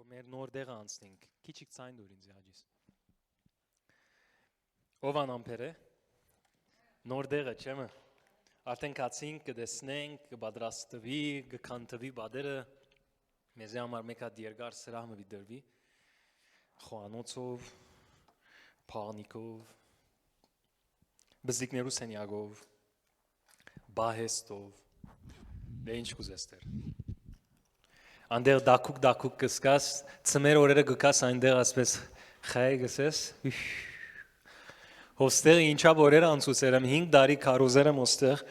մեր նոր դեղը անցնենք, քիչիկ ցայն դուր ինձ հաջիս։ Ով անամպեր է, նոր դեղը չեմը, արդեն կացինք, կդեսնենք, կբադրաստվի, կքանթվի բադերը, մեզի համար մեկ հատ երկար սրահ մը վիդրվի, խոանոցով, փանիկով, բզիկներու սենյագով, բահեստով, դե ինչ կուզեստեր։ Անդեղ դակուկ կսկաս, ծմեր օրերը գկաս այնտեղ ասպես խայ գսես, հոստեղ ինչապ օրերը անցուցեր եմ, 5 տարի կարոզեր եմ հոստեղ,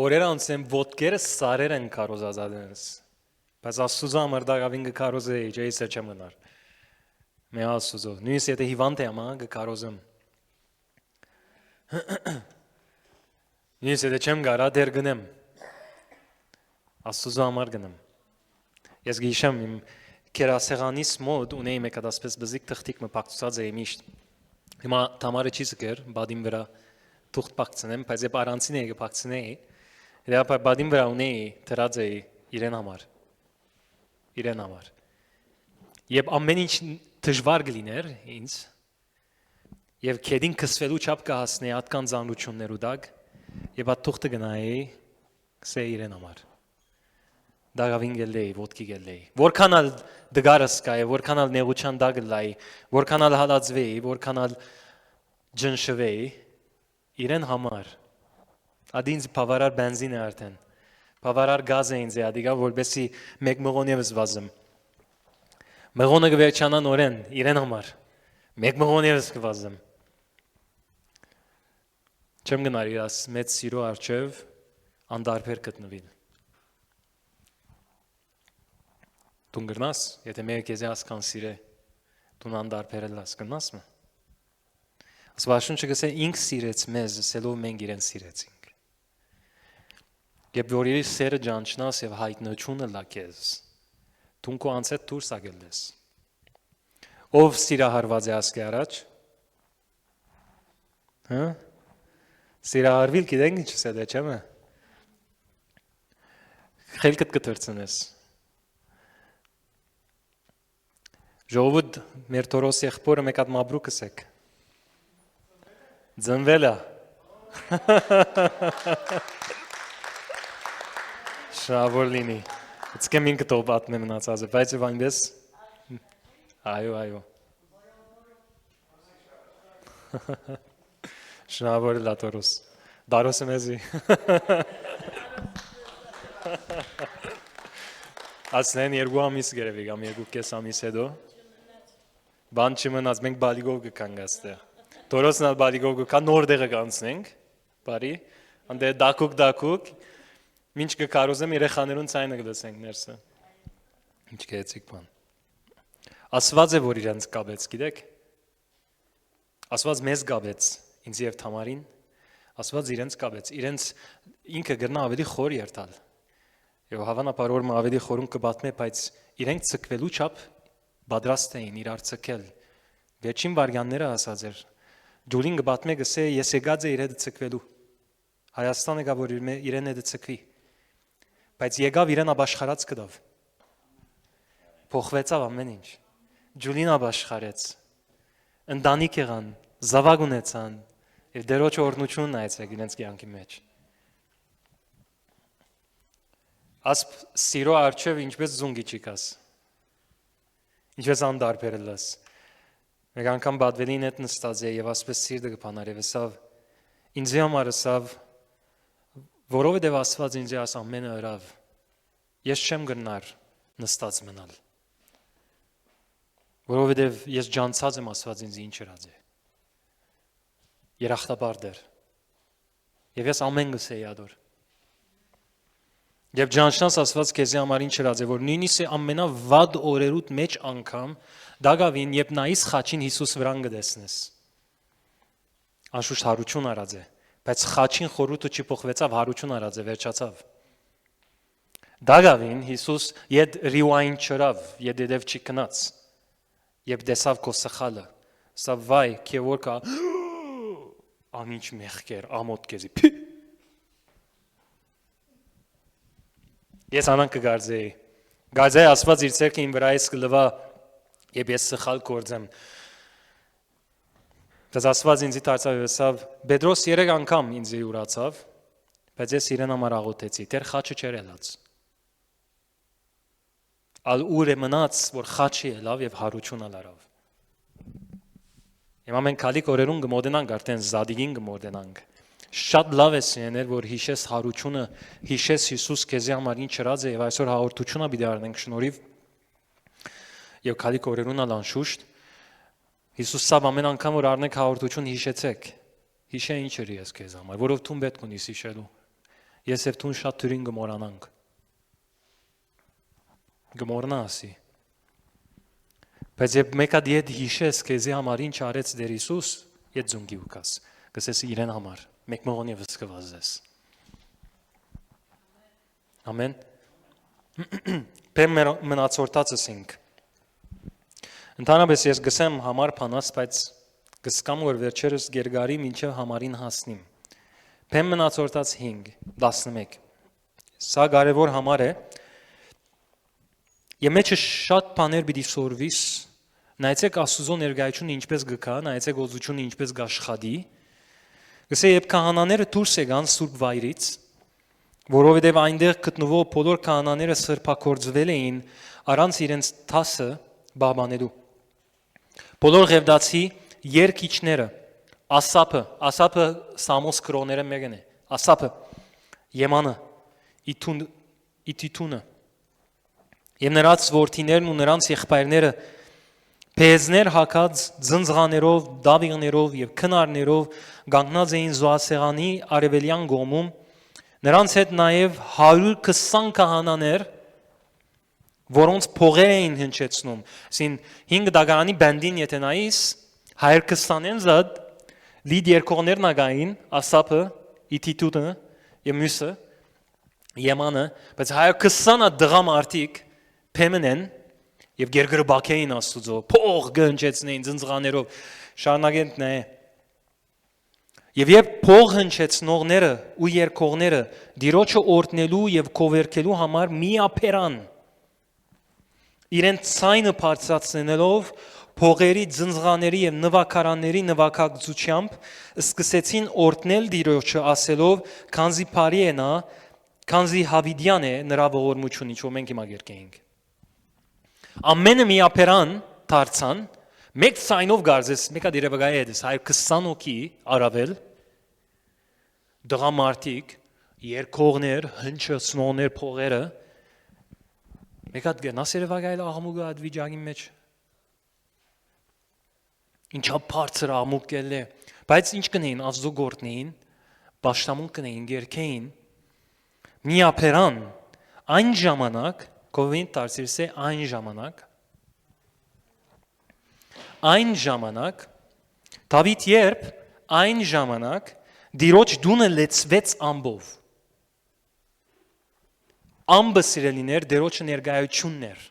օրերը անցեմ ոտքերը սարեր են կարոզազադներս, բայց աստուծո համար դաղավին գկարոզեի, ջեիսը չեմ գնար, մե աստուծո, նույնս եթե հիվանդ եմ, գկարոզեմ, նույնս եթե չեմ գարա, դեր գնեմ, աստուծո համար գնեմ, ես գիշեմ իմ կերասեղանիս մոտ ունեի մեկ հատ ասպես բզիկ թղթիկ մը պակցուցած էի միշտ, հիմա թամարը չի զգեր, բադին վրա թուղթ պակցնեմ, բայց եբ արանցին էի կպակցնեի, դեպա բադին վրա ունեի թրած էի իրեն համար, եբ ամեն ինչ դժվար գլիներ ինձ, և կեդին կսվելու չապ կհասնեի ատկան զանրություններու դակ, եբ at թուղթը գնայի, կսեի իրեն համար, դաղավին գելեի, ոտքի գելեի, որքան ալ դգարս կայի, որքան ալ նեղության դագ լայի, որքան ալ հալածվեի, որքան ալ ջնշվեի, իրեն համար, ադի ինձ պավարար բենզին է արդեն, պավարար գազ է ինձ է ադիգա, որբեսի մեկ մղոն եվս վազım, մղոնը գվերջանա նորեն, իրեն համար, մեկ մղոն եվս կվազım, չեմ գնար իրաս մեծ սիրո արջև, անդարբեր կտնվին, Դուն գրնաս, եթե մեր կեզի ասկան սիրե, դուն անդարբերել լաս, գրնաս մը։ Ասվաշունչը գսե ինք սիրեց մեզ, սելով մենք իրեն սիրեցինք։ Եբ որ իրի սերը ճանչնաս և հայտնությունը լա կեզ, դուն կո անցետ դուրս ագել ես։ Ով սիրահարված է ասկի առաջ, սիրահարվիլ գիտենք ինչ սեդ է չեմը, խելքդ կտրցնես, ժողովուդ մեր թորոս եղբորը մեկ հատ մաբրուկս եք, ձնվել է, շնավոր լինի, ծկեմ ինքը տով բատմ է մնացած է, բայց և այնպես, այո, շնավոր է լա թորոս, դարոս է մեզի, ասնեն երկու ամիս գերևի, կամ երկու կես ամիս հետո, բան չմնաց, մենք բալիգով գկանք աստեղ, թորոսն ալ բալիգով գկան, նոր դեղը կանցնենք, բարի, անդե դակուկ, մինչ կկարոզեմ երեխաներուն ցայնը գլսենք ներսը, ինչ կեցիք բան, ասված է, որ իրենց կաբեց, գիտեք, ասված մեզ կաբեց, ինձ և թամարին, ասված իրենց կաբեց, իրենց ինքը գրնա ավելի խոր երթալ, և հավանապար որ ավելի խորում կբատմե, բայց իրենք ծկվելու չապ բադրաստ էին իրար ծկել, վերջին վարյանները ասած էր, ջուլին կբատմե գսե ես եկած է իր հետը ծկվելու, Հայաստան եկավ որ իրեն հետը ծկվի, բայց եկավ իրեն աբաշխարած կդավ, փոխվեցավ ամեն ինչ, ջուլին աբաշխարեց, ընտանիք եղան, զավակ ունեցան, և դերոջ օրնությունն այցեք իրենց կյանքի մեջ, ասպ սիրո արջև ինչպես զունգի չիկաս, ինչպես անդարբերել ես, մեկ անգամ բադվելին հետ նստած է և ասպես սիրտը կպանար և ասավ, ինձի համար ասավ, որովհետև ասված ինձի աս ամենը հրավ, ես չեմ գրնար նստած մնալ, որովհետև ես ջանցած եմ ասված ինձի ինչ հրած է, երախտաբար դեր, և ես ամեն գսեի ադոր, Եվ ջանչնաս ասված կեզի համար ինչ հրած է, որ նույնիսկ է ամենավադ օրերուտ մեջ անգամ, դագավին, երբ նայիս խաչին Հիսուս վրան գդեսնես, անշուշտ հարություն արած է, բայց խաչին խորութը չի փոխվեցավ, հարություն արած է, վերջացավ, դագավին Հիսուս եդ ռիվայն չրավ, եդ եդև չի կնաց, երբ դեսավ կո սխալը, սա վայ, կեվոր կա, ամինչ մեղքեր, ամոտ կեզի, Ես անան կգարձեի, գարձեի ասված իր ծերքը իմ վրայիս կլվա Եվ ես սխալ գործեմ։ Դες Աստված ինձ դարձավ Պետրոս 3 անգամ ինձ ուրացավ, բայց ես իրեն համար աղոթեցի, Տեր խաչը չեր ելած։ Ալ ուր է մնաց, որ խաչի ելավ եւ հարություն ալարավ։ Հիմա մենք քալիք օրերուն կմոտենանք արդեն Զադիգին կմոտենանք։ Շատ լավ է սեներ, որ հիշես հարությունը, հիշես Հիսուս քեզի համար ինչ ըրած է եւ այսօր հաղորդությունա պիտի առնենք շնորհիվ եւ քալիք օրերուն անշուշտ Հիսուս սա ամեն անգամ որ առնենք հաղորդություն հիշեցեք։ Հիշե ինչ էր ես քեզ համար, որով թուն պետք ունիս հիշելու։ Ես եւ թուն շատ թյուրին կմոռանանք։ Կմոռնասի։ Բայց երբ մեկը դիետ հիշես քեզի համար ինչ արեց Տեր Հիսուս, իդ զունգի ուկաս, գսես իրեն համար, մեկ մողոնի վսկվազես։ Ամեն։ Պեմ մնացորդածս ինք։ Ընդհանրապես ես գսեմ համար փանաս, բայց գսկամ որ վերջերս գերգարի մինչև համարին հասնիմ։ Պեմ մնացորդած 5, 11։ Սա կարևոր համար է։ Եվ մեջը շատ բաներ պիտի սորվիս, նայեցեք Աստուծո ներկայությունը ինչպես գկա, նայեցեք օծությունը ինչպես գաշխատի։ Գսե երբ քահանաները դուրս եկան Սուրբ Վայրից, որովհետև այնտեղ գտնվող բոլոր քահանաները սրբակորձվել էին առանց իրենց թասը բաբանելու։ Բոլոր ղևդացի երկիչները, Ասապը Սամոս կրոները մեկն է, Ասապը, Եմանը, Իտիտունը, Եվ նրանց որդիներն ու նրանց եղբայրները փեզներ հակած ձնձղաներով, դավիղներով եւ քնարներով կանգնած էին զոհասեղանի արևելյան կողմում, նրանց հետ նաեւ 120 քահանաներ, որոնց փողեր էին հնչեցնում։ Այսին 5 դագարանի բանդին եթե նայես 120-ն զատ լիդ երկողներն ագային, Ասապը, Իտիտունը եւ մյուսը, Եմանը, բայց 120-ը դղամ արտիկ Փեմենեն եւ գերգրբակեին Աստուծո փող գնչեցնեին ձնձղաներով շարունակեն նա եւ երբ փող հնչեցնողները ու երկողները դիրոջը օրտնելու եւ կովերքելու համար միապերան իրեն ցայնը բարձրացնելով փողերի ձնձղաների եւ նվակարանների նվակագծությամբ սկսեցին օրտնել դիրոջը ասելով քանզի բարի է նա քանզի հավիդյան է նրա ողորմությունը ինչ որ մենք հիմա գերկեինք Ամենը միապերան դարձան, մեկ ցայնով գարձես, մեկը դերևակայ է դες 120 օքի արավել, դղամարտիկ, երկողներ, հնչեցնողներ փողերը, մեկը գնաս երևակայել աղմուկը այդ վիճակի մեջ, ինչա բարձր աղմուկ է, բայց ինչ կնեին, Աստծո գործնեին, պաշտամուն կնեին, գերքեին, միապերան, այն ժամանակ Կովին տարսիրս է այն ժամանակ, Դավիթ երբ այն ժամանակ դիրոջ դունը լեցվեց ամբով, ամբը սիրելիներ դիրոջը ներգայություններ,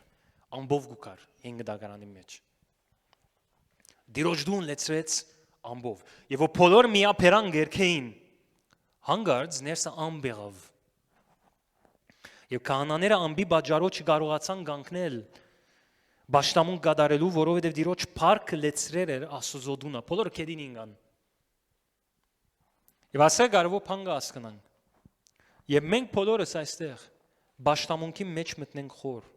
ամբով գուկար 5 դագարանի մեջ, դիրոջ դուն լեցվեց ամբով, և որ բոլոր միապերան գերքեին, հանգարց ներսը ամբ եղավ, Եվ քահանաները ամբի բաժարոջ չկարողացան կանգնել Պաշտամուն կատարելու, որովհետև դիրոջ փառքը լեցրել էր Աստծո դունը, բոլորը քեդին ինգան։ Եվ ասել կարևոր բան կհասկանանք։ Եվ մենք բոլորս այստեղ պաշտամունքի մեջ մտնենք խոր,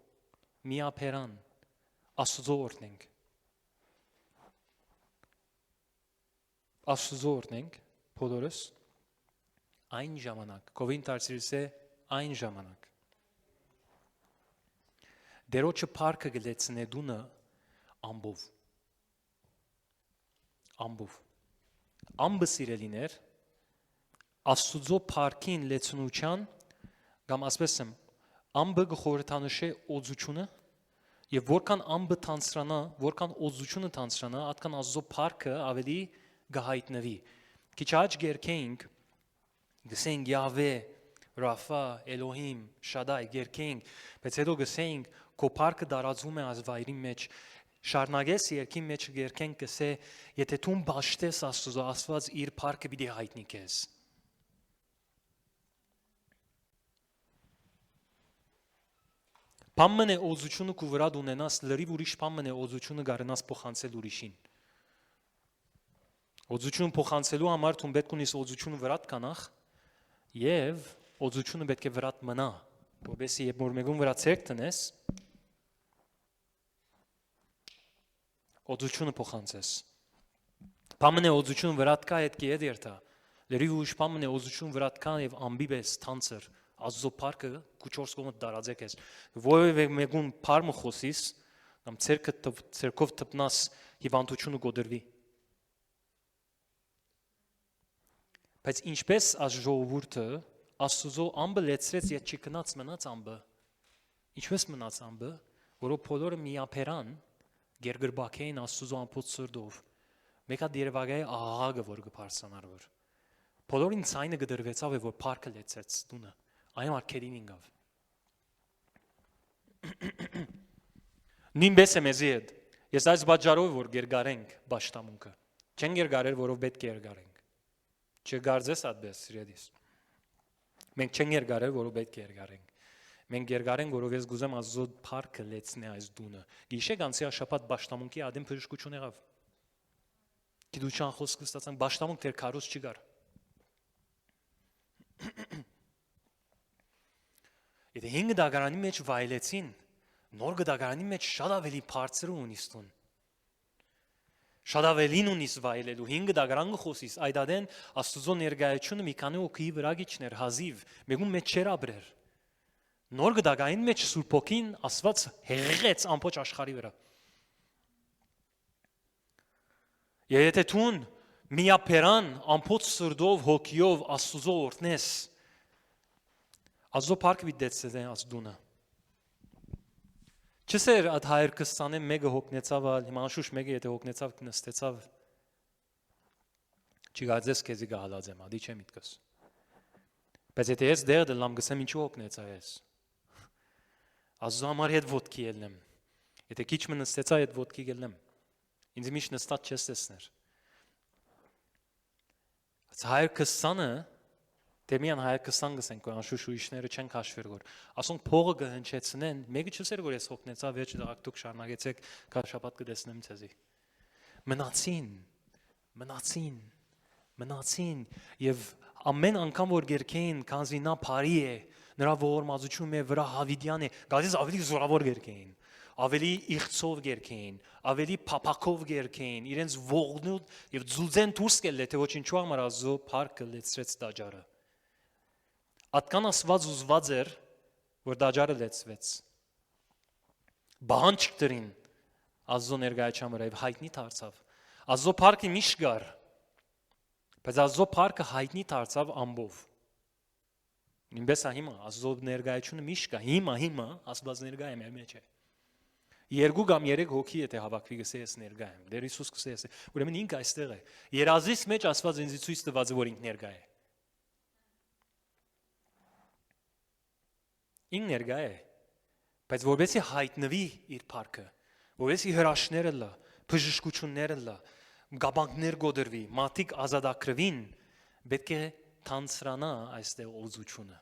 միապերան, Աստծո օրհնենք։ Աստծո օրհնենք բոլորս այն ժամանակ, Կովին տարսիրս է այն ժամանակ։ Դերոջը փառքը գլեցնե դունը ամբով։ Ամբը սիրելիներ Աստուծո փառքին լեցնության կամ ասպես եմ ամբը գխորհրդանշե օծությունը եւ որքան ամբը թանցրանա, որքան օծությունը թանցրանա, այդքան Աստծո փառքը ավելի գահիտնվի։ Քիչ աջ գերքեինք գսենք Յահվե Ռաֆա, Էլոհիմ, Շադայ, գերքեինք, բայց հետո գսենք Քո փառքը դարածվում է ազվայրի մեջ, շարունակես երկի մեջ գերքենք կսե, եթե դու բաշտես Աստծո, Աստված իր փառքը պիտի հայտնի քեզ։ Բամն է օզությունը քու վրա ունենաս լրիվ ուրիշ բամն է օզությունը գարնաս փոխանցել ուրիշին։ Օզությունը փոխանցելու համար դու պետք ունես օզությունը վրա կանախ եւ օզությունը պետք է վրա մնա, որովհետեւ երբ որ մեկուն վրա ցերկ տնես օզությունը փոխանցես։ Բամն է օզությունը վրա կա այդ կեդ երթա։ Լրիվ ուրիշ բամն է օզությունը վրա կա եւ ամբիբես թանցր Աստծո փառքը քու 4 կողմը տարածեք ես։ Որևէ մեկուն փառմը խոսիս, կամ ցերկով թփնաս հիվանդությունը գոդրվի։ Բայց ինչպես այս ժողովուրդը Աստծո ամբը լեցրեց եւ չկնաց մնաց ամբը։ Ինչպես մնաց ամբը, որով բոլորը միապերան գերգրբակեին Աստծո ամբողջ սրտով։ Մեկա դերվագայ աղաղը որ կփարսանար որ։ Բոլորին ցայնը գդրվեցավ եւ որ փառքը լեցեց տունը։ Այն արկերին ինգավ։ Նույնպես է մեզի հետ։ Ես այս բաժարով որ գերգարենք ճշտամունքը։ Չեն գերգարել, որով պետք է գերգարենք։ Չգարձես այդպես սիրելիս։ Մենք չեն գերգարել, որով պետք է գերգարենք։ Մենք գերգարենք, որով ես գուզեմ Աստծո փառքը լեցնի այս դունը։ Գիշեր անցյալ շաբաթ ճշտամունքի ադեմ բժշկություն եղավ։ Գիտության խոսքը ստացանք ճշտամունք դեր քարոս չգար։ Եթե 5 դագարանի մեջ վայելեցին, նոր դագարանի մեջ շատ ավելի բարձր ունիս տուն։ Շատ ավելին ունիս վայելելու 5 դագարան խոսիս, այդ ադեն Աստծո ներկայությունը մի քանի օքի վրա գիչներ հազիվ, մեկում մեջ չեր ապրեր։ Նոր դագային մեջ Սուրբ Օքին Աստված հեղեղեց ամբողջ աշխարհի վրա։ Եթե դու միապերան ամբողջ սրտով հոգիով Աստծո օրհնես, Աստծո փառքը դեցել է Աստծունը։ Չսեր այդ 120-ը մեկը հոգնեցավ, հիմա անշուշտ մեկը եթե հոգնեցավ նստեցավ։ Չգարձես քեզի գահալած եմ, ադի չեմ միտքս։ Բայց եթե ես դեր դլամ գսեմ ինչու հոգնեցա ես։ Աստծո համար հետ ոտքի ելնեմ։ Եթե քիչ մը նստեցա այդ ոտքի ելնեմ։ Ինձ միշտ նստած չես տեսներ։ 120-ը Դեմիան 120 գսենք, որ անշուշտ ուրիշները չեն քաշվեր որ ասոնք փողը կհնչեցնեն, մեկը չսեր որ ես հոգնեցա, վերջ դուք շարունակեցեք, քաշապատ կտեսնեմ ցեզի։ Մնացին եւ ամեն անգամ որ գերքեին, քանզի նա բարի է, նրա ողորմածությունը մեր վրա հավիդյան է, գալիս ավելի զորավոր գերքեին, ավելի իղծով գերքեին, ավելի փափակով գերքեին, իրենց ողնուտ եւ ձուլձեն դուրս կելը, թե ոչինչու համար Աստծո փառքը լեցրեց դաջարը։ Ատկան ասված ուզված էր, որ դաջարը լեցվեց։ Բանջք դրին Աստծո ներկայության վրա եւ հայտնի դարձավ։ Աստծո փառքը միշտ գար, բայց Աստծո փառքը հայտնի դարձավ ամբով։ Նույնպես հիմա Աստծո ներկայությունը միշտ կա։ Հիմա Աստված ներկայ է մեր մեջ է։ 2 կամ 3 հոգի եթե հավաքվի գսես ներկայ եմ։ Դեր Հիսուս գսես։ Ուրեմն ինքը այստեղ է։ Երազից մեջ Աստված ինձ ցույց տված է որ ինքը ներկայ է։ Ինքը ներկայ է։ Բայց որովհետեւ հայտնվի իր փառքը, որովհետեւ հրաշքները լա, բժշկությունները լա, գաբանքներ գոդրվի, մատիկ ազատագրվին, պետք է թանցրանա այստեղ օզությունը։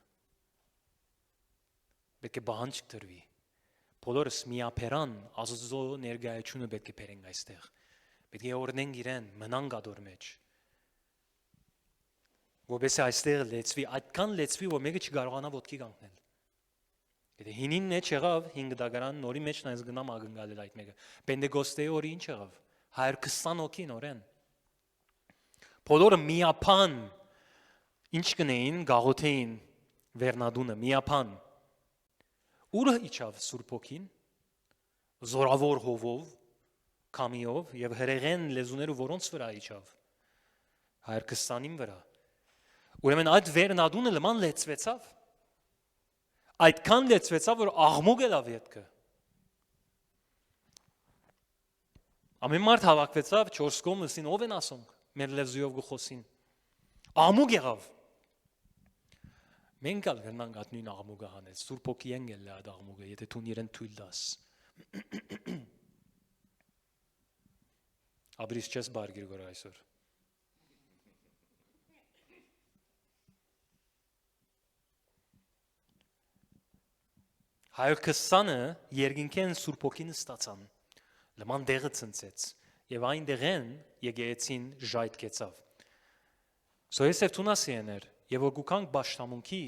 Պետք է բանջք դրվի։ Բոլորս միապերան Աստծո ներկայությունը պետք է բերենք այստեղ։ Պետք է օրնենք իրեն, մնանք ադոր մեջ։ Որովհետեւ այստեղ լեցվի, այդքան լեցվի, որ մեկը չկարողանա ոտքի կանգնել։ Եթե հինին մեջ եղավ 5 դագարան, նորի մեջ նայես գնամ ագնկալել այդ մեկը։ Պենտեկոստեի օրը ինչ եղավ։ 120 հոգի նորեն։ Բոլորը միապան ինչ կնեին, գաղութեին վերնադունը, միապան։ Ուր իջավ Սուրբ Օքին, զորավոր հովով, կամիով եւ հրեղեն լեզուները որոնց վրա իջավ 120-ին վրա։ Ուրեմն այդ վերնադունը լման լեցվեցավ։ Այդքան լեցվեցավ, որ աղմուկ ելավ ետքը։ Ամեն մարդ հավաքվեցավ 4 կողմսին ով են ասոնք, մեր լեզուով գխոսին։ Աղմուկ եղավ։ Մենք ալ գնանք այդ նույն աղմուկը հանել, Սուրբ Օքին գել այդ աղմուկը, եթե դու իրեն թույլ տաս։ Աբրիս չես բարգիր գոր այսօր։ 120-ը երկինքեն Սուրբ Հոգին ստացան, լման դեղը ցնցեց, եւ այն դեղեն եկեղեցին ժայթ կեցավ։ Սոյեսև տունասիեներ, եւ որ գուքանք բաշտամունքի,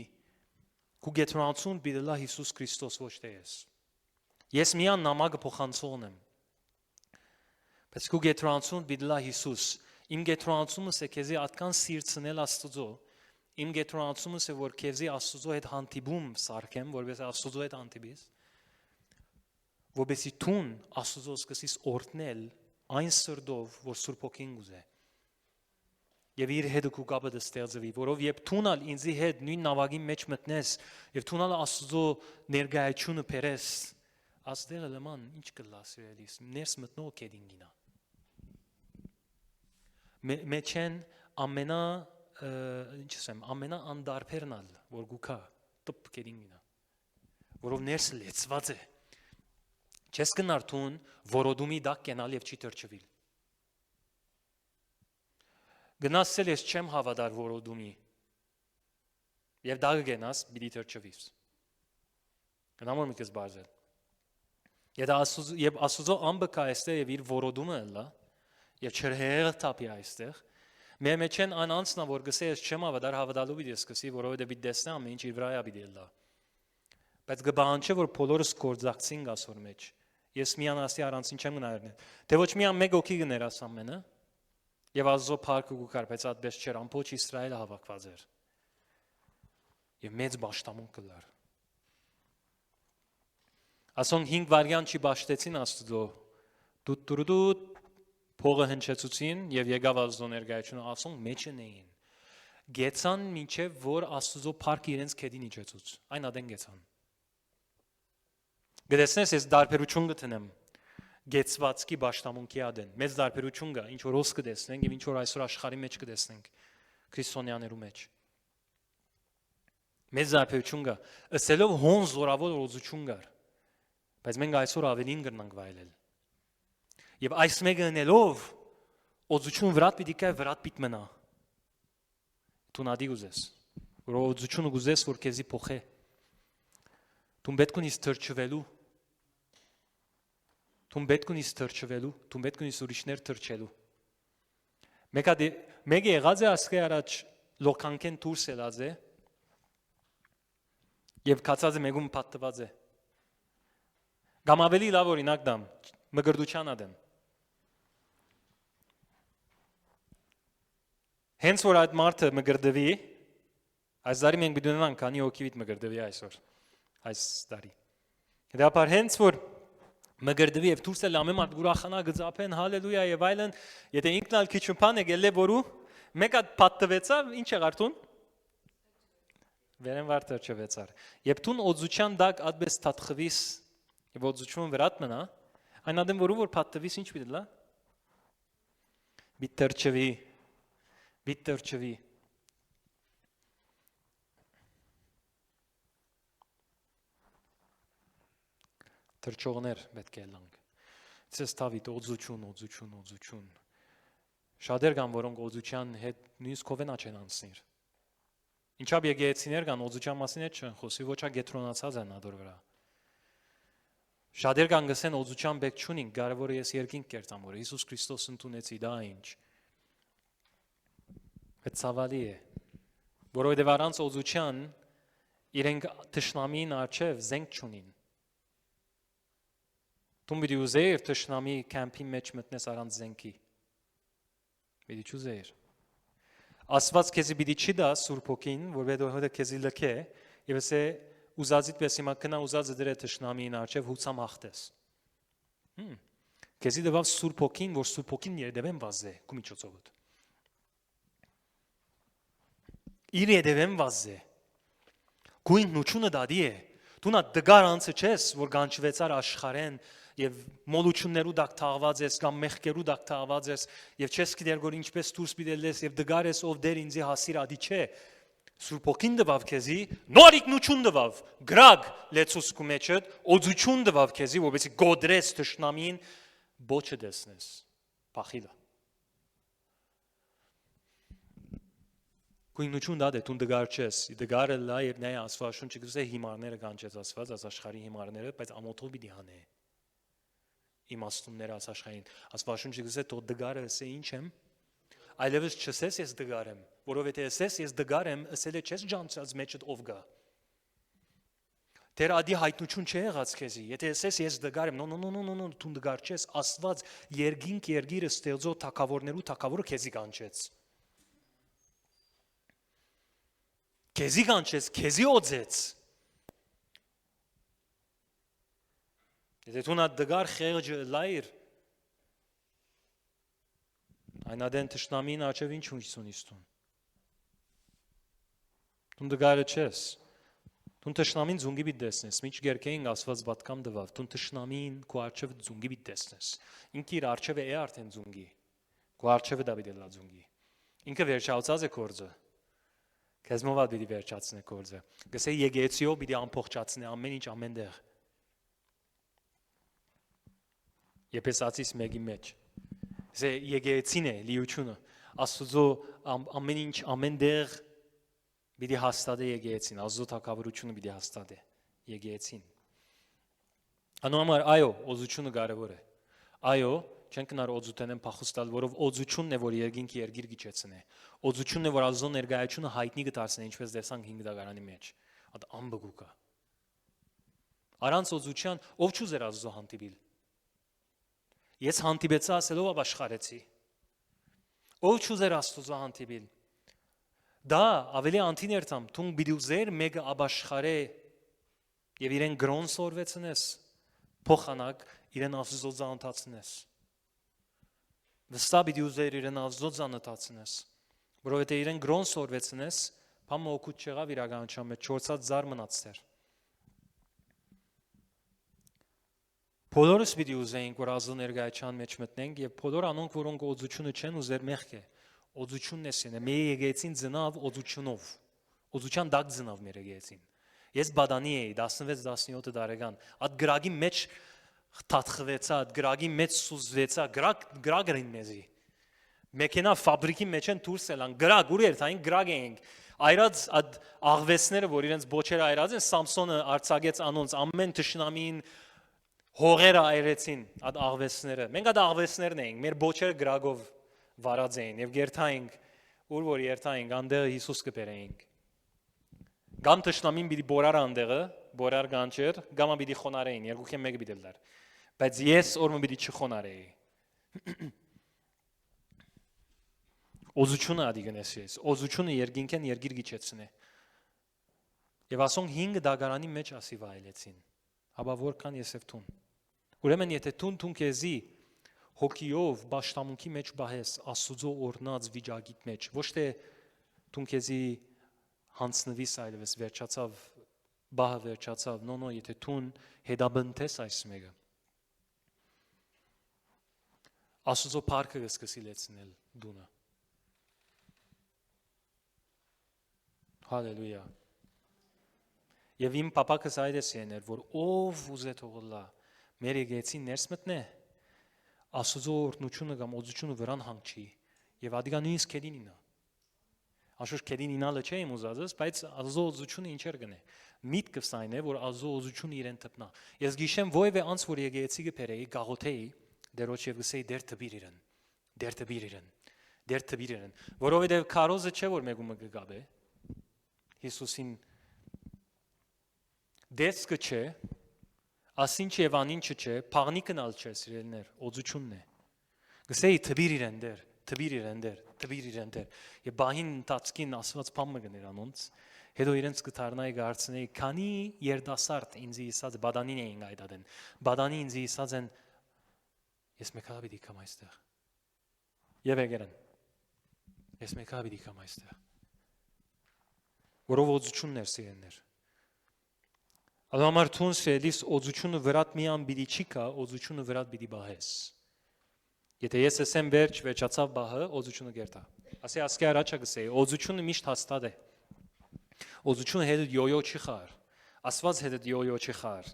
կու գետրոնացուն բիդելա Հիսուս Քրիստոս ոչ թե ես միան նամակը փոխանցողն եմ, բայց կու գետրոնացուն բիդելա Հիսուս, իմ գետրոնացումս է քեզի ատկան սիրցնել Աստծո, իմ գետրոնացումս է որ քեզի Աստծո հետ հանդիպում սարքեմ, որովհետեւ Աստծո հետ հանդիպիս, որովհետեւ տուն Աստծո սկսես օրհնել այն սրդով, որ Սուրբ Հոգին գուզե։ Եվ իր հետ ու կապը դստեղծվի, որով երբ տունալ ինձի հետ նույն նավակի մեջ մտնես եւ տունալ Աստծո ներկայությունը բերես, աստեղը լման ինչ կլաս իրելիս, ներս մտնող կեդին գինա։ Մեջեն ամենա անդարբերնալ, որ գուքա տպ կեդին գինա, որով ներսը լեցված է։ Չես կնար տուն, որոդումի դակ կենալ եւ չի թրջվիլ։ Գնացել ես չեմ հավատար որոդումի եւ դագը գնաս պիտի թրջվիս։ Գնամոր մի քիչ բարձր։ Եվ Աստծո ամբը կա այստեղ եւ իր որոդումը լա եւ չրհեղը տապի այստեղ։ Մեր մեջ են անանցնա որ գսես չեմ հավատար հավատալու պիտի սկսի, որովհետեւ պիտի տեսնա ամեն ինչ իր վրայա պիտի լա։ Բայց գբանչե որ բոլորս կորձակցին գասոր մեջ։ Ես միանացի առանցին չեմ գնահարնել։ Դե ոչ միան մեկ օքի գներաս ամենը։ Եվ Աստծո փառքը գուքար, բայց այդպես չէր, ամբողջ Իսրայելը հավաքված էր։ Եվ մեծ բաշտամունք կլար։ Ասոն 5 վարյան չի բաշտեցին Աստծո։ Դուտ փողը հնչեցուցին եւ եկավ Աստծո ներկայությունը, ասոն մեջն էին։ Գեցան մինչեւ որ Աստծո փառքը իրենց քեդին իջեցուց։ Այն ադեն գեցան։ Գտեսնես ես դարբերություն գտնեմ։ Գեցվածքի բաշտամունքի ադեն։ Մեծ դարբերություն կա, ինչ որ ոս կտեսնենք եւ ինչ որ այսօր աշխարհի մեջ կտեսնենք քրիստոնյաներու մեջ։ Մեծ դարբերություն կա, ըսելով հոն զորավոր օծություն կար։ Բայց մենք այսօր ավելին կրնանք վայելել։ Եվ այս մեկը ընելով օծություն վրատ պիտի կա վրատ պիտ մնա։ Դու նադի ուզես, որ օծությունը ուզես որ քեզի փոխե։ Դու պետք ունես թրջվելու։ Դու պետք ունես թրջվելու, դու պետք ունես ուրիշներ թրջելու։ Մեկը եղած է ասկե առաջ լոկանքեն դուրս ելած է եւ կացած է մեկում պատտված է։ Կամ ավելի լավ օրինակ դամ, մգրդության ադեմ։ Հենց որ այդ մարդը մգրդվի, այս տարի մենք պիտի ունենանք քանի հոգի մգրդվի այսօր, այս տարի։ Դեպար հենց որ մգրդվի եւ դուրս էլ ամեն մարդ ուրախանա գծապեն հալելույա եւ այլն, եթե ինքն ալ քիչ բան է գելե որու մեկ հատ պատտվեցավ, ինչ է գարտուն։ Վերեն վարտը չվեցար։ Եվ տուն օծության դակ այդպես թաթխվիս եւ օծություն վրատ մնա, այն ադեմ որու որ պատտվիս ինչ պիտի լա։ Բիտերչվի։ Թրջողներ պետք է լանք։ Ցես տավիտ օծություն։ Շատեր կան, որոնք օծության հետ նույնիսկ կովենա չեն անցնիր։ Ինչապ եկեղեցիներ կան օծության մասին հետ չեն խոսի, ոչ ա գետրոնացած են ադոր վրա։ Շատեր կան գսեն օծության բեք չունին, կարևորը ես երկինք կերտամ, որ Հիսուս Քրիստոս ընդունեցի, դա ինչ։ Այդ ցավալի է, որովհետև առանց օծության իրենք թշնամին արչև զենք չունին։ Դու պիտի ուզեիր թշնամի կամպի մեջ մտնես առանց զենքի։ Պիտի չուզեիր։ Աստված քեզի պիտի չի դա Սուրբ Հոգին, որովհետև քեզի լքե, եւ ասե ուզածիդ պես հիմա կնա ուզածը դրե թշնամին արչև հուցամ հաղթես։ Քեզի դվավ Սուրբ Հոգին, որ Սուրբ Հոգին երդևեն վազե, քու միջոցով։ Իր երդևեն վազե։ Գույն նուչունը դադի է։ Դու նա դգար անցը չես, որ գանչվեցար աշխարեն եւ մոլություններու դակ թաղված ես կամ մեղքերու դակ թաղված ես եւ չես գիտեր որ ինչպես դուրս պիտելես եւ դգար ես ով դեր ինձի հասիր ադի չէ Սուրբ Հոգին դվավ քեզի նորիկնություն դվավ գրագ լեցուս կու մեջդ օծություն դվավ քեզի որովհետեւ գոդրես թշնամին բոչը դեսնես փախիլա Քույնություն դա դե տուն դգար չես, դգարը լա եւ նայ Աստվածաշունչը գսե հիմարները կանչեց Աստված, աս աշխարհի հիմարները, բայց ամոթով պիտի հանե։ Իմաստունները աս աշխարհին, Աստվածաշունչը գսե թող դգարը ասե ինչ եմ, այլևս չսես ես դգար եմ, որովհետեւ ասես ես դգար եմ, ասել է չես ջանցած մեջդ ով գա։ Դեր ադի հայտնություն չի եղած քեզի, եթե ասես ես դգար եմ, նո, տուն դգար չես, Աստված երկինք երգիրը ստեղծող թակավորներու թակավորը քեզի կանչեց։ Քեզի կանչեց, քեզի օձեց։ Եթե տուն դգար խեղճը լայր, այն ադեն թշնամին աչև ինչ ունիս տուն։ Տուն դգարը չես։ Տուն թշնամին ձունգի բիտ դեսնես, միջ գերքեին Աստված բատկամ դվավ, տուն թշնամին քո արջև ձունգի բիտ դեսնես։ Ինքը իր արջևը է արդեն ձունգի։ Քո արջևը դա բիտ լա ձունգի։ Ինքը վերջացած է կորձը։ Քեզ մովա դի վերջացնե կորձը։ Գսե եկեցիո պիտի ամփոխացնե ամեն ինչ ամենտեղ։ Եփեսացիս 1-ի մեջ։ Գսե եկեցին է լիությունը։ Աստուծո ամեն ինչ ամենտեղ պիտի հաստատե եկեցին, Աստծո թակավորությունը պիտի հաստատե եկեցին։ Անոմար այո, օզությունը կարևոր է։ Այո, չեն կնար օծուտենեն փախուստալ, որով օծությունն է, որ երկինքի երգիր գիչեցնե։ Օծությունն է, որ Աստծո ներկայությունը հայտնի կդարձնե, ինչպես տեսանք 5 դարանի մեջ։ Այդ ամբգուկա։ Առանց օծության ով չուզեր Աստծո հանդիպիլ։ Ես հանդիպեցա ասելով ապաշխարեցի։ Ով չուզեր Աստծո հանդիպիլ։ Դա ավելի անտին երթամ, թուն բիդուզեր մեկը ապաշխարե եւ իրեն գրոն սորվեցնես, փոխանակ իրեն Աստծո ծանոթացնես։ Վստահ բիդուզեր իրեն Աստծո ծանոթացնես, որովհետեւ իրեն գրոն սորվեցնես, բամը օգուտ չեղավ իրականության մեջ 4 զար մնացեր։ Բոլորս պիտի ուզեինք, որ Աստծո ներկայության մեջ մտնենք եւ բոլոր անոնք, որոնք օծությունը չեն ուզեր մեղք է։ Օծությունն է սենը, մեր եկեցին ծնավ օծությունով, օծության դակ ծնավ մեր եկեցին։ Ես բադանի էի 16-17 տարեկան, այդ գրագի մեջ թաթխվեցա, այդ գրագի մեջ սուզվեցա, գրագրին մեզի։ Մեքենա ֆաբրիկի մեջ են դուրս ելան, գրագ, ուր երթային գրագ էինք։ Այրած այդ աղվեսները, որ իրենց բոչերը այրած են, Սամսոնը արձակեց անոնց ամեն թշնամին հողերը այրեցին այդ աղվեսները։ Մենք այդ աղվեսներն էինք, մեր բոչերը գրագով վարած էին եւ երթայինք, ուր որ երթայինք, անդեղը Հիսուս կբերեինք։ Գամ թշնամին պիտի բորար անդեղը, բորար կանչեր, գամա պիտի խոնարեին, երկուքեն մեկը պիտի լար։ Բայց ես օրը պիտի չխոնարեի։ Օզությունը ադի գնես ես, օզությունը երկինքեն երգիր գիչեցնե։ Եվ ասոնք 5 դագարանի մեջ ասի վայելեցին։ Հաբա որքան եսև տուն։ Ուրեմն եթե տուն քեզի հոգիով բաշտամունքի մեջ բահես Աստուծո օրնած վիճակիտ մեջ, ոչ թե տուն քեզի հանցնվիս այլևս վերջացավ, բահը վերջացավ, նո, եթե տուն հետաբնթես այս մեկը։ Աստուծո փառքը կսկսի լեցնել դունը։ Հալելույա։ Եվ իմ պապակս այդես եներ, որ ով ուզե թողլա, մեր եկեցին ներս մտնե, Աստուծո օրհնությունը կամ օծությունը վրան հանգչի, եւ ադիգա նույնիսկ քեդինինա։ Աշուշ քեդինինալը չէ իմ ուզածս, բայց Աստծո օծությունը ինչեր գնե։ Միտքս այն է, որ Աստծո օծությունը իրեն թփնա։ Ես գիշեմ ովևէ անց որ եկեցի գբերեի, գաղոթեի, դերոջ եւ գսեի դեր տբիր իրեն, դեր տբիր իրեն, դեր տբիր իրեն, որովհետեւ քարոզը չէ որ մեկումը կգաբե։ Հիսուսին դեսկը չէ, ասինչ եւ անինչը չէ, փաղնիկնալ չէ, սիրելիներ, օծությունն է։ Գսեի տբիր իրեն դեր, տբիր իրեն դեր, տբիր իրեն դեր։ Եվ բահին տածկին ասված բամը գներ անոնց, հետո իրենց կթարնայի գարցնեի, քանի երդասարդ ինձ իսած բադանին էին այդադեն։ Բադանի ինձ իսած են ես մեկա պիտի կամ այստեղ։ Եվ եկերեն։ Ես մեկա պիտի կամ այստեղ։ Որով օծությունն էր սիրելիներ։ Ադամար թուն սելիս օծությունը վրատ միան բիդի չի կա, օծությունը վրատ բիդի բահես։ Եթե ես ասեմ վերջացավ բահը, օծությունը գերտա։ Ասի ասկի առաջա գսեի, օծությունը միշտ հաստատ է։ Օծությունը հետը յոյո չի խար։ Աստված հետը յոյո չի խար։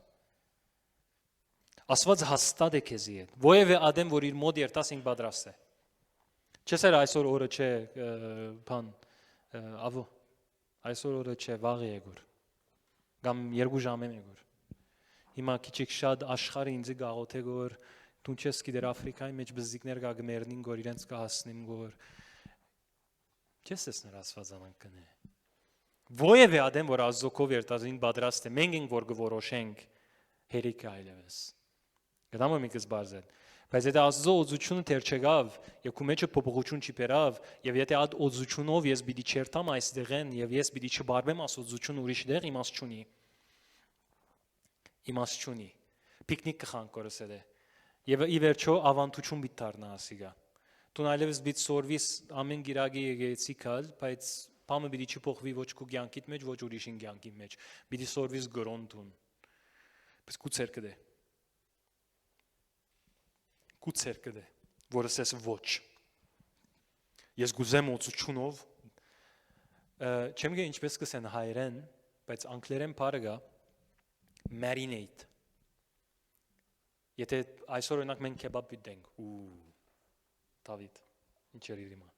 Աստված հաստատ է քեզի հետ։ Ովևէ ադեմ, որ իր մոտ երտաս ինք պատրաստ է։ Չես էր այսօր օրը չէ բան ավո այսօր օրը չէ վաղ եկոր կամ 2 ժամ եկոր հիմա քիչ շատ աշխարհը ինձ գաղոթե գոր դու չես գիտեր Աֆրիկայի մեջ բզիկներ գա գմերնին գոր իրենց կհասնին գոր չես նր ասվածանանք կնե Ովևէ ադեմ որ ազոկով երտազին պատրաստ է մենք ենք որ գորոշենք հերիքը այլևս գտամ որ միկս բարձր բայց եթե ազո օծությունը թեր չգավ եւ քու մեջը փոփոխություն չի բերավ եւ եթե այդ օծությունով ես պիտի չերտամ այստեղեն եւ ես պիտի չբարբեմ աս օծություն ուրիշ դեղ իմաստ չունի պիկնիկ կխանք կորսել է եւ ի վերջո ավանդություն պիտի դառնա ասիգա դու այլևս պիտի սորվիս ամեն գիրագի եկեցիկալ բայց Պամը պիտի չփոխվի ոչ քու կյանքիդ մեջ, ոչ ուրիշին կյանքի մեջ։ Պիտի սորվիս գրոնտուն։ Բայց կուցեր կդե։ Կուցեր կդե, որը սես ոչ։ Ես գուզեմ օծությունով, չեմ գե ինչպես կսեն հայերեն, բայց անգլերեն բառը գա marinate։ Եթե այսօր օրինակ մենք քեբաբ պիտենք, Դավիթ, ինչ էր իրիմա։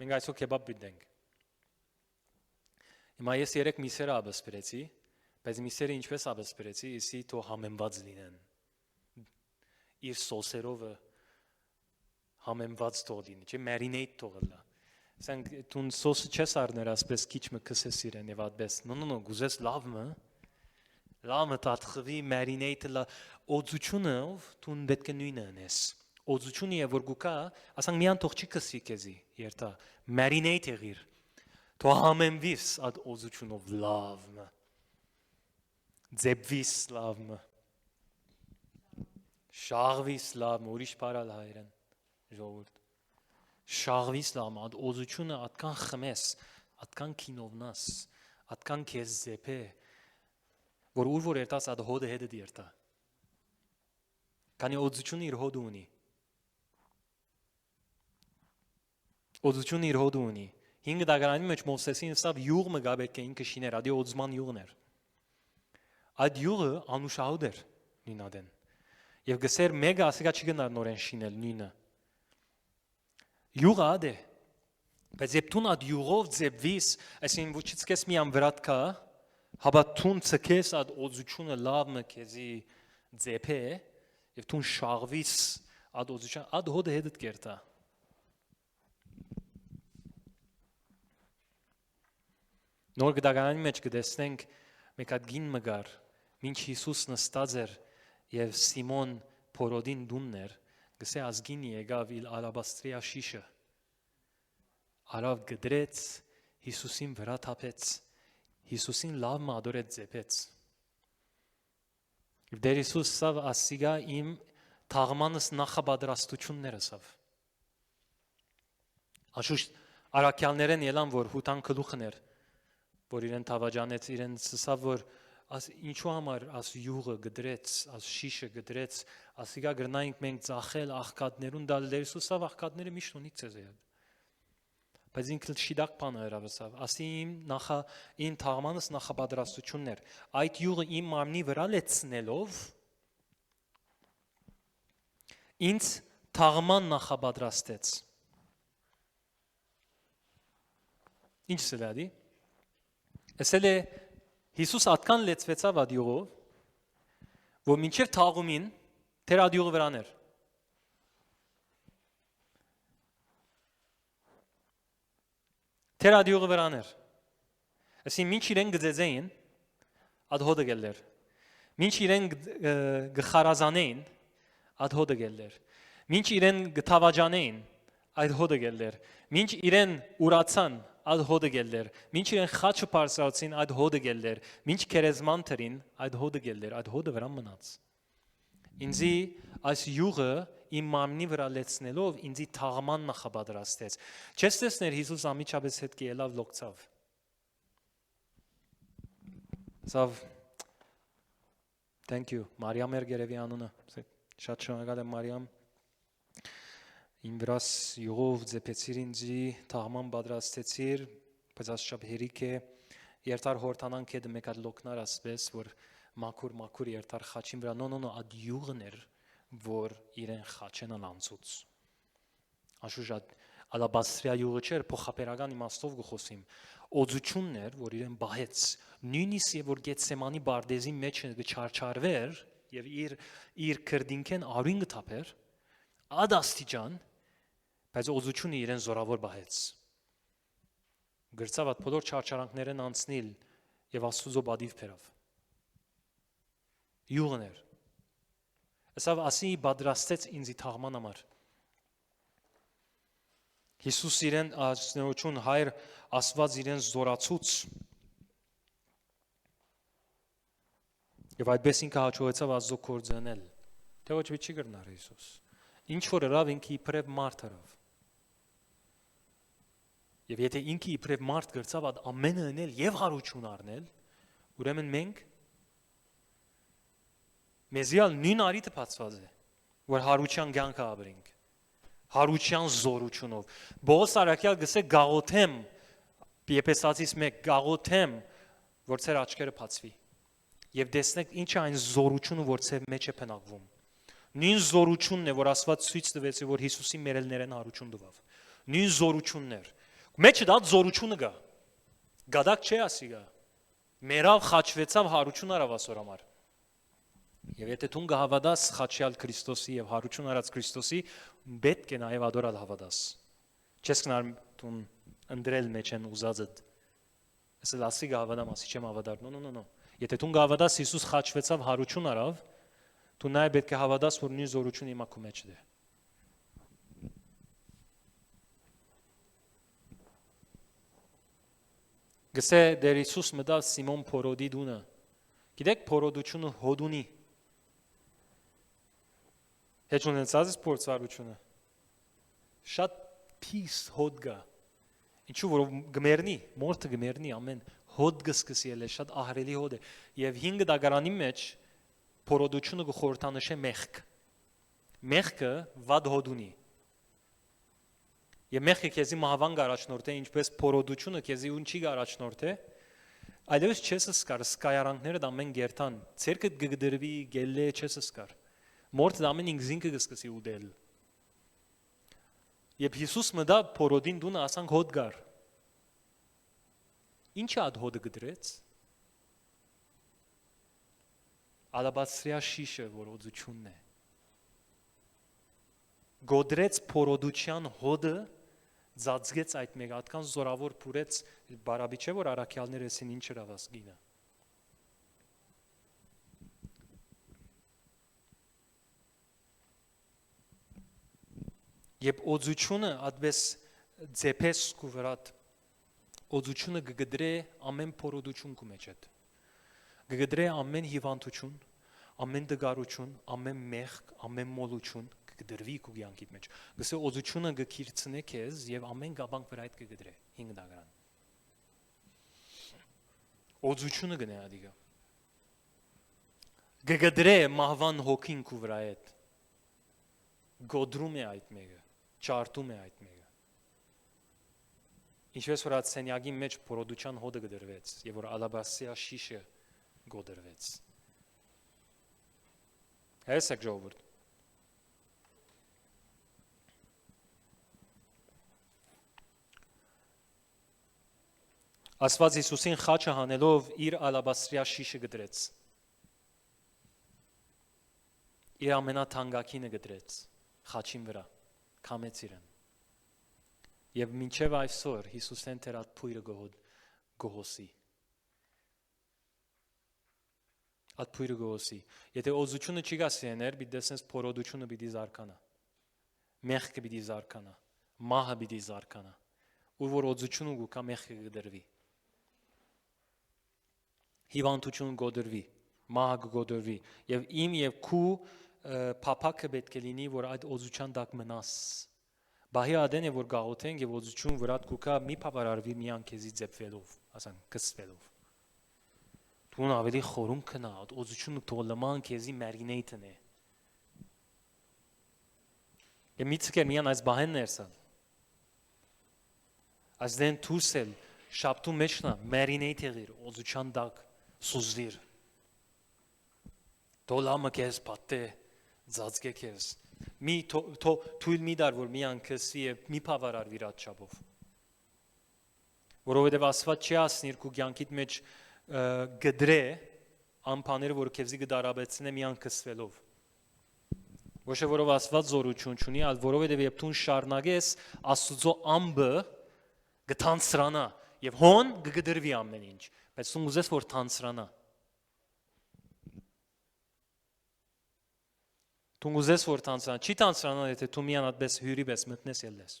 Մենք այսօր քեբաբ պիտենք։ Հիմա ես 3 միսեր աբսպրեցի, բայց միսերը ինչպես աբսպրեցի, իսի թո համեմված լինեն։ Իր սոսերովը համեմված թող լինի, չէ, marinate թողլա։ Ասենք դու սոսը չես առներ ասպես քիչ մը քսես իրեն եւ այդպես։ No, գուզես լավը տատխվի marinate լա օծությունով դու պետք է նույնը անես։ Օծությունը եւ որ գուկա, ասենք միան թող չի քսի քեզի, երթա marinate եղիր։ Թո համեմվիս այդ օծությունով լավը, ձեպվիս լավը, շաղվիս լավը, ուրիշ պարալ հայրեն, ժողուրդ, շաղվիս լավը, այդ օծությունը ատկան խմես, ատկան կինովնաս, ատկան կեզ ձեպ է, որ ուր որ երտաս այդ հոդը հետը դիրտա, կանի օծությունը իր հոդը ունի, օծությունը իր հոդը ունի, 5 դագարանի մեջ Մովսեսին ստավ յուղ մը գա պետք է ինքը շիներ, ադի օծման յուղն էր։ Այդ յուղը անուշահոտ էր նույնադեն։ Եվ գսեր մեգա ասիկա չի գնար նորեն շինել նույնը։ Յուղը ադե։ Բայց երբ տուն այդ յուղով ձեպվիս, այսին ոչից կես միամ վրատ կա, հաբա տուն ցկես այդ օծությունը լավ մը քեզի ձեպ է, եւ տուն շաղվիս այդ օծության, այդ հոդը հետդ կերտա։ Նոր գդագանի մեջ կդեսնենք մեկ հատ գին մգար, մինչ Հիսուս նստած էր եւ Սիմոն փորոդին դուններ, գսե ազգինի եկավ իլ ալաբաստրիա շիշը։ Արավ գդրեց, Հիսուսին վրա թափեց, Հիսուսին լավ մադորեց ձեպեց։ Եվ դեր Հիսուս սավ ասիգա իմ թաղմանս նախաբադրաստությունները սավ։ Աշուշ արաքյալներեն ելան, որ հուտան կլուխն էր, որ իրեն թավաջանեց, իրեն սսավ, որ ինչու համար աս յուղը գդրեց, աս շիշը գդրեց, ասիգա գրնայինք մենք ծախել աղկատներուն դալ դեր Հիսուսավ աղկատները միշտ ունի ցեզ է։ Բայց ինքը շիդակ բանը հրավեսավ, ասի իմ թաղմանս նախաբադրաստություններ, այդ յուղը իմ մարմնի վրա լեցնելով, ինձ թաղման նախաբադրաստեց։ Ինչ սլադի? Ասել է Հիսուս ատկան լեցվեցավ այդ յուղով, որ մինչև թաղումին թեր այդ յուղը վրան էր։ Թեր այդ յուղը վրան էր։ Ասի մինչ իրեն գծեզեին, այդ հոդը գելեր։ Մինչ իրեն գխարազանեին, այդ հոդը գելեր։ Մինչ իրեն գթավաջանեին, այդ հոդը գելեր։ Մինչ իրեն ուրացան, այդ հոդը գելեր, մինչ իրեն խաչը պարսացին, այդ հոդը գելեր, մինչ քերեզման թրին, այդ հոդը գելեր, այդ հոդը վրա մնաց։ Ինձի այս յուղը իմ մարմնի վրա լեցնելով ինձի թաղման նախաբադրաստեց։ Չես տեսներ Հիսուս ամիջապես հետ կելավ լոկցավ։ Սավ Thank you Մարիամ էր գերեվի անունը։ Շատ շնորհակալ եմ Մարիամ։ Իմ վրաս յուղով ձեպեցիր ինձի, թաղման պատրաստեցիր, բայց ասչապ հերիք է, երթար հորթանանք հետ մեկ հատ լոկնար ասպես, որ մաքուր երթար խաչին վրա, նո, այդ յուղն էր, որ իրեն խաչեն անցուց։ Աշուշ Ալաբաստրիա յուղը չէր, փոխապերական իմաստով գխոսիմ։ Օծությունն էր, որ իրեն բահեց։ Նույնիսկ եւ որ Գետսեմանի բարդեզի մեջ գչարչարվեր եւ իր քրդինքեն արույն գտապեր, ադաստիճան, բայց օծությունը իրեն զորավոր բահեց։ Գրծավ այդ բոլոր չարչարանքներն անցնել եւ Աստուծո բադիվ բերավ։ Յուղն էր։ Ասավ ասի բادرաստեց ինձի թաղման համար։ Հիսուս իրեն ասնություն հայր ասված իրեն զորացուց եւ այդպես ինքը հաջողեցավ Աստծո կործանել թե ոչ չի գրնար Հիսուս ինչ որ հրավ ինքը իբրև մարդ հրավ եւ եթե ինքը իբրև մարդ գրծավ այդ ամենը անել եւ հարություն առնել ուրեմն մենք մեզիալ նույն արիտը բացված է որ հարության կյանքը ապրենք հարության զորությունով Բողոս Արաքյալ գսե գաղոթեմ Եփեսացիս 1 գաղոթեմ որ ծեր աչքերը բացվի եւ տեսնեք ինչ է այն զորությունը որ ծեր մեջ է փնակվում նույն զորությունն է որ Աստված ցույց տվեց որ Հիսուսի մերելներեն հարություն տվավ նույն զորությունն էր մեջը դա զորությունը գա գադակ չէ ասի գա մերավ խաչվեցավ հարություն արավ ասոր համար Եվ եթե դու գահավադաս խաչյալ Քրիստոսի եւ հարություն արած Քրիստոսի պետք է նաեւ ադորալ հավադաս չես կնար դու ընդրել մեջ են ուզածդ ասել ասի գահավադամ ասի չեմ հավադար նո եթե դու գահավադաս Հիսուս խաչվեցավ հարություն արավ դու նաեւ պետք է հավադաս որ նույն զորությունը իմա քո մեջ է Գսե դեր Հիսուս մտավ Սիմոն Փորոդի դունը գիտեք փորոդությունը հոդունի Հետ ունեցած փորձառությունը շատ փիս հոդ գա ինչու որ գմերնի մորթը գմերնի ամեն հոդ գսկսի էլ է շատ ահրելի հոդ է եւ 5 դագարանի մեջ փորոդությունը գխորթանշե մեղքը վադ հոդունի եւ մեղքը քեզի մահվան գարաչնորդ է ինչպես փորոդությունը քեզի ուն չի գարաչնորդ է այլևս չես սկար սկայարանքները դա ամեն գերտան ցերկդ գգդրվի գելլե չես սկար Մորթ ամեն ինքզինքը գսկսի ուդել Եվ Հիսուս մտա փորոդին դունը ասանք հոդ գար Ինչ է այդ հոդը գդրեց Ալաբաստրիա շիշը որ օծությունն է Գոդրեց փորոդության հոդը ծածկեց այդ մեկ այդքան զորավոր փուրեց բարաբի չէ որ արաքյալները ասին ինչ հրավաս գինը Եվ օծությունը ադպես ձեփես կուվրատ օծությունը գգդրե ամեն փորոդություն կու մեջ հետ գգդրե ամեն հիվանդություն ամեն դգարություն ամեն մեղք ամեն մոլություն գգդրվի քու կյանքիդ մեջ գսե օծությունը գքիրցնե քեզ եւ ամեն գաբանք վրա այդ գգդրե 5 դագարան օծությունը գնա դիգա գգդրե մահվան հոգին քու վրա այդ գոդրում է այդ մեկը Չարտում է այդ մեկը Ինչպես որ այդ սենյակի մեջ փորոդության հոդը գդրվեց եւ որ ալաբաստրիա շիշը գոդրվեց Հեսեք ժողովուրդ Աստված Հիսուսին խաչը հանելով իր ալաբաստրիա շիշը գդրեց Իր ամենաթանկակինը գդրեց խաչին վրա Կամեց իրեն Եվ մինչև այսօր Հիսուսեն թեր այդ փույրը գոհոսի Այդ փույրը գոհոսի Եթե օծությունը չի գասիներ բիդ դեսնես փորոդությունը բիդի զարկանա Մեղքը բիդի զարկանա Մահը բիդի զարկանա Ու որ օծությունը գուկա մեղքը գդրվի Հիվանդությունը գոդրվի Մահը գոդրվի Եվ իմ եւ քու Փափակը պետք է լինի, որ այդ օծության դակ մնաս։ Բահի ադեն է, որ գաղոթենք եւ օծություն վրա դուքա մի փապարարվի մի անկեզի ձեպվելով, ասենք կսվելով։ Դու ավելի խորում կնա, օծությունը թոլման քեզի մերինեյթն է։ Եվ միցկեր միան այս բահեն ներսան։ Այս դեն թուսել շապտու մեջնա մերինեյթ եղիր, օծության դակ սուզվիր։ Դոլամը քեզ պատե Ձածկե քեզ Մի թույլ մի դար, որ մի անկսի եւ մի բավարար վիրած չափով։ Որովհետեւ Աստված չի ասնի քու կյանքիդ մեջ գդրե ամփաները, որ քեզի գդարաբեցնե մի անկսվելով։ Ոչ թե որով Աստված զորություն ունի, այլ որովհետեւ երբ դու շարունակես Աստծո ամբը գտանցրանա եւ հոն գգդրվի ամեն ինչ, բայց դու ուզես որ թանցրանա։ Դու ուզես որ թանցրանա, չի թանցրանա, եթե դու միան այդպես հյուրի պես մտնես ելես։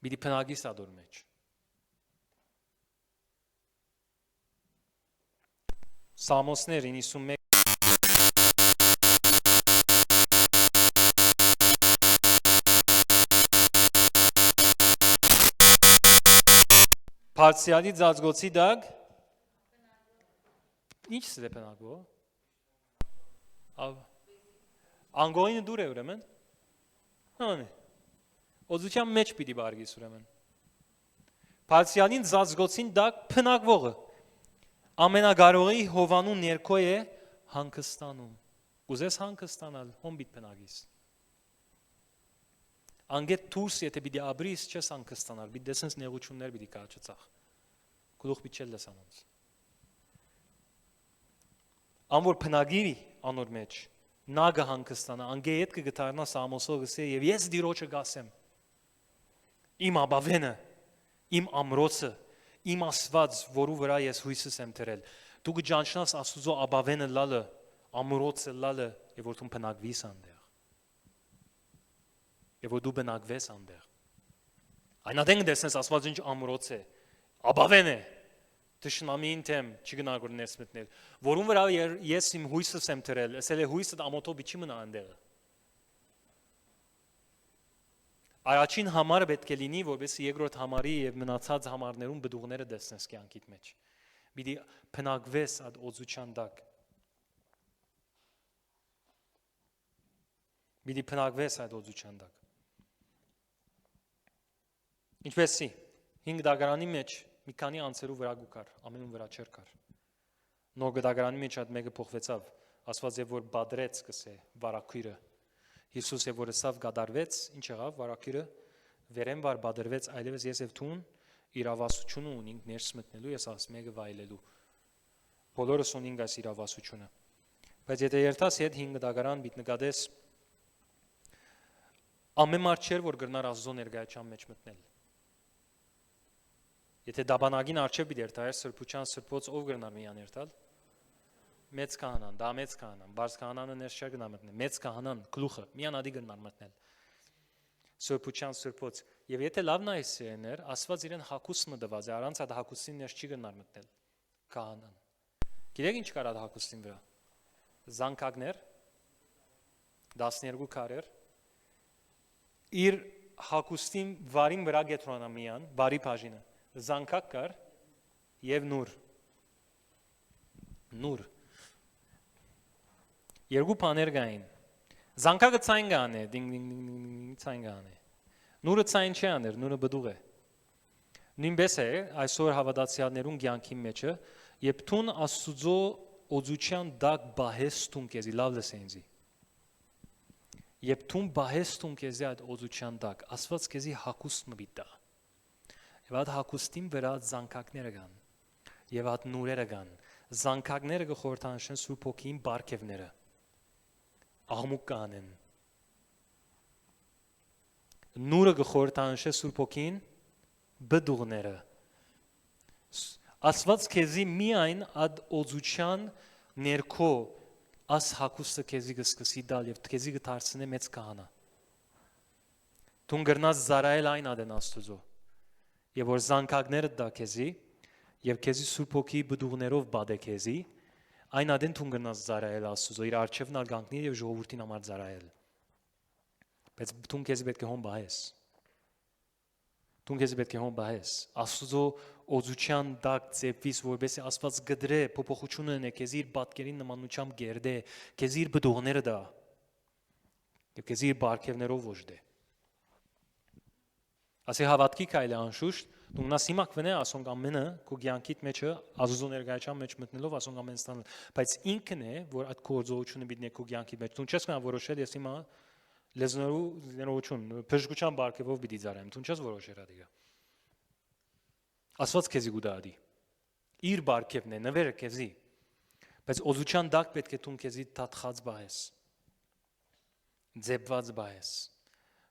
Բիդի փնագի սադոր մեջ։ Սամոսներ 91 Փարսիալի ծածկոցի դակ ինչ է փնագո։ Անգոյինը դուր է ուրեմն։ Հա՞նե։ Օզության մեջ պիտի բարգիս ուրեմն։ Փարսիալին ծածկոցին դակ փնագվողը ամենակարողի Հովանու ներքո է հանգստանում։ Ուզես հանգստանալ, հոն պիտի փնագիս։ Անգետ դուրս եթե պիտի ապրիս չես հանգստանալ, պիտի դեսնես նեղություններ պիտի կաչծախ։ Գլուխ պիտի չել լսանոնց։ Ամոր փնագի անոր մեջ նագը հանգստանա, անգե հետ կգտարնա Սամոսով գսե եւ ես դիրոջը գասեմ։ Իմ աբավենը, իմ ամրոցը, իմ Աստված, որու վրա ես հույսս եմ դրել։ Դու կճանչնաս Աստուծո աբավենը լալը, ամրոցը լալը, եւ որ դու բնակվիս անդեղ։ Եվ որ դու բնակվես անդեղ։ Այնադեն դեսնես Աստված ինչ ամրոց է, աբավեն է։ Դժնամին թեմ չգնալ ներս մտնել, որում վրա ես իմ հույսս եմ դրել, ասել է հույսդ ամոթով չի մնա այնտեղ։ Առաջին համարը պետք է լինի, որովհետեւ երկրորդ համարի եւ մնացած համարներում բդուղները դեսնես կյանքիդ մեջ։ Պիտի փնագվես այդ օծության դակ։ Պիտի փնագվես այդ օծության դակ։ Ինչպեսի 5 դագարանի մեջ մի քանի անցերու վրա գուկար, ամենում վրա չեր կար։ Նոր գդագարանի մեջ այդ մեկը փոխվեցավ, Աստված եւ որ բادرեց կսե վարակույրը։ Հիսուս եւ որ սավ գադարվեց, ինչ եղավ վարակույրը վերեն վար բادرվեց, այլևս ես եւ թուն իրավասությունը ունենք ներս մտնելու, ես աս մեկը վայելելու։ Բոլորս ունենք այս իրավասությունը։ Բայց եթե երթաս հետ 5 դագարան բիտ նկատես ամեն մարդ չէր որ գրնար Աստծո ներկայության մեջ մտնել։ Եթե դաբանագին արչև բիդ երթայր սրբության սրբոց ով գրնար միան երթալ։ Մեծ քահանան, դա մեծ քահանան, բարձ քահանանը ներս չէր գնա մտնել։ Մեծ քահանան գլուխը միան ադի գրնար մտնել։ Սրբության սրբոց եւ եթե լավ նայսեներ, Աստված իրեն հակուսմը տված է, առանց այդ հակուսին ներս չի գրնար մտնել։ Քահանան։ Գիտեք ինչ կար այդ հակուսին վրա։ Զանգակներ 12 քարեր իր հակուստին վարին վրա գետրոնա միան, բարի բաժինը, զանգակ կար եւ նուր։ Երկու բաներ կային։ Զանգակը ցայն գան է, դինգ դինգ դինգ ցայն գան է։ Նուրը ցայն չի աներ, նուրը բդուղ է։ Նույնպես է այսօր հավատացյալներուն կյանքի մեջը, երբ տուն Աստուծո օծության դակ բահեստուն քեզի լավ լսենզի։ Երբ տուն բահեստուն քեզի այդ օծության դակ, Աստված քեզի հակուստ մը բիտա։ Եվ այդ հակուստին վրա զանգակները կան։ Եվ այդ նուրերը կան։ Զանգակները կխորհրդանշեն Սուրբ Հոգին բարգևները։ Աղմուկ կանեն։ Նուրը կխորհրդանշե Սուրբ Հոգին բդուղները։ Աստված քեզի միայն այդ օծության ներքո աս հակուստը քեզի կսկսի դալ եւ քեզի կդարձնե մեծ քահանա։ Դու գրնաս զարայել այն ադեն Աստուծո։ Եվ որ զանգակները դա քեզի եւ քեզի Սուրբ Հոգի բդուղներով բադե քեզի, այն ադեն դու գրնաս զարայել Աստուծո, իր արչեւն ալ գանկնի եւ ժողովրդին համար զարայել։ Բայց դու քեզի պետք է հոն բահես։ Դու քեզի պետք է հոն բահես։ Աստուծո օծության դակ ծեփվիս, որովհետեւ Աստված գդրե փոփոխությունը ունե քեզի իր բատկերին նմանությամբ գերդե, քեզի իր բդուղները դա։ Եվ քեզի իր բարգևներով ոչդե։ Ասի հավատքի քայլը անշուշտ Դու ունես հիմա կվնե ասոնք ամենը քո կյանքիդ մեջը Աստծո ներկայության մեջ մտնելով ասոնք ամեն ստանալ, բայց ինքն է, որ այդ գործողությունը պիտի քո կյանքի մեջ։ Դու չես կարող որոշել ես հիմա լեզնորու ներողություն, բժշկության բարգեւով պիտի ծարեմ։ Դու չես որոշել ադիգա։ Աստված քեզի գուտադի։ Իր բարգևն է, նվերը քեզի։ Բայց օզության դակ պետք է դու քեզի դաթխած բահես։ Ձևված բահես։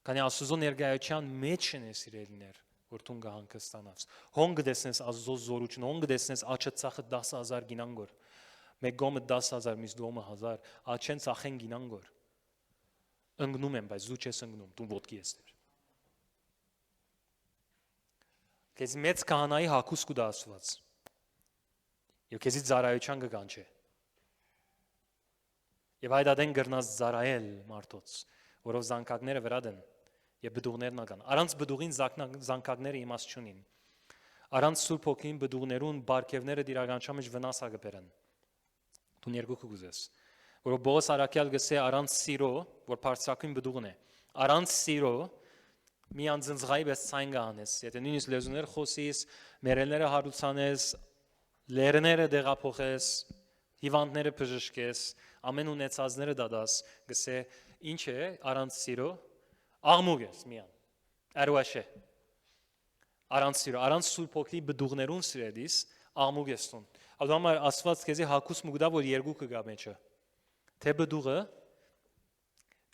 Քանի Աստծո ներկայության մեջ են սիրելիներ, որ դու կհանգստանաս։ Հոնգ դեսնես Աստծո զորություն, հոնգ դեսնես աչը ցախը 10,000 գինանգոր։ Մեկ գոմը 10,000, միս գոմը 1000, աչեն ցախեն գինանգոր։ Ընկնում եմ, բայց դու չես ընկնում, դու ոտքի ես դեր։ Քեզ մեծ քահանայի հակուս կուտա Աստված։ Եվ քեզի ծառայության կգանչե։ Եվ այդ ադեն գրնաս ծառայել մարդոց, որով զանգակները վրա դեն եւ բդուղներն ական։ Առանց բդուղին զանգակները իմաստ չունին։ Առանց Սուրբ Հոգին բդուղներուն բարգևները դիրականչա մեջ վնաս ագպերեն։ Դու ներգուք կուզես, որով Բողոս Արաքյալ գսե առանց սիրո, որ բարձրակույն բդուղն է։ Առանց սիրո մի անձնձղայի պես ցայն գանես, եթե նույնիսկ լեզուներ խոսիս, մերելները հարուցանես, լերները դեղափոխես, հիվանդները բժշկես, ամեն ունեցածները դադաս, գսե ինչ է առանց սիրո, աղմուկ ես միան, արուաշե, առանց սիրո, առանց Սուրբ Հոգի բդուղներուն սիրելիս, աղմուկ ես տուն, ադամար Աստված քեզի հակուս մուգդա, որ երկուքը գա մեջը, թե բդուղը,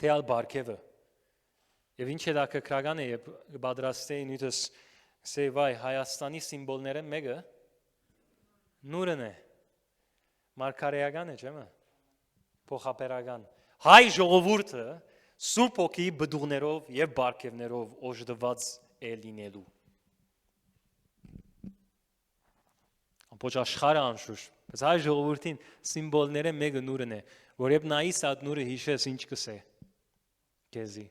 թե ալ բարգևը, եւ ինչ է դա քրական է, եւ բادرաստեի նույնս գսե վայ Հայաստանի սիմվոլները մեկը նուրն է, մարգարեական է, չէ՞։ Փոխապերական հայ ժողովուրդը Սուրբ Հոգի բդուղներով եւ բարգևներով օժտված է լինելու։ Ամբողջ աշխարհը անշուշտ, բայց հայ ժողովրդին սիմվոլները մեկը նուրն է, որ երբ նայիս այդ նուրը հիշես ինչ կսե քեզի։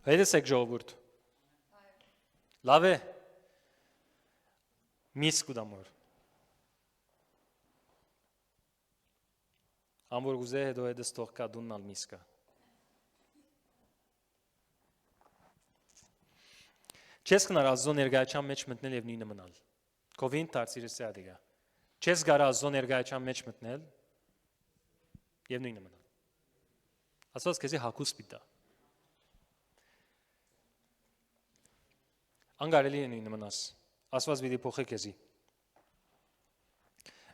Հետս եք ժողովուրդ։ Լավ է։ Միս կուդամոր։ Ամոր գուզե հետո հետս թող կա դուննալ միսկա։ Չես կնար Աստծո ներկայության մեջ մտնել եւ նույնը մնալ։ Կովին դարձիրս է ադիգա։ Չես գար Աստծո ներկայության մեջ մտնել եւ նույնը մնալ։ Աստված քեզի հակուս պիտա։ Անգարելի է նույնը մնաս։ Աստված պիտի փոխի քեզի։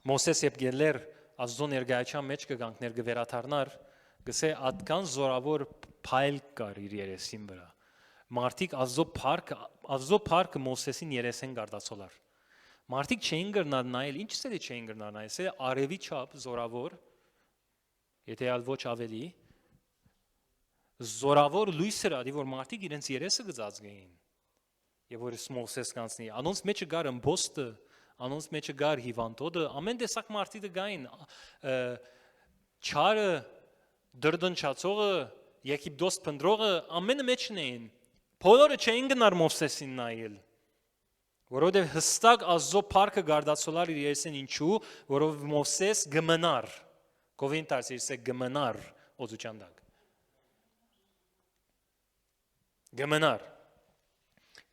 Մոսես երբ գելեր Աստծո ներկայության մեջ կգանք ներգվերաթարնար, գսե ատկան զորավոր փայլ կար իր երեսին վրա։ Մարդիկ Աստծո փառքը Մոսեսին երեսեն գարտացոլար։ Մարդիկ չէին գրնալ նայել, ինչ սերի չէին գրնալ նայել, սե արևի չափ զորավոր, եթե ալ ոչ ավելի, զորավոր լույսեր ադի, որ մարդիկ իրենց երեսը գծածգեին։ Եվ որ Մոսես կանցնի, անոնց մեջը գար ըմբոստը, անոնց մեջը գար հիվանդոդը, ամեն տեսակ մարդիկ գային, չարը, դրդնչացողը, Եգիպտոս փնդրողը, ամենը մեջն էին, բոլորը չէին գնար Մովսեսին նայել, որովհետև հստակ Աստծո փառքը գարդացոլար իր երեսին ինչու, որով Մովսես գմնար, Կովին դարձիրս է գմնար օծության դակ, գմնար,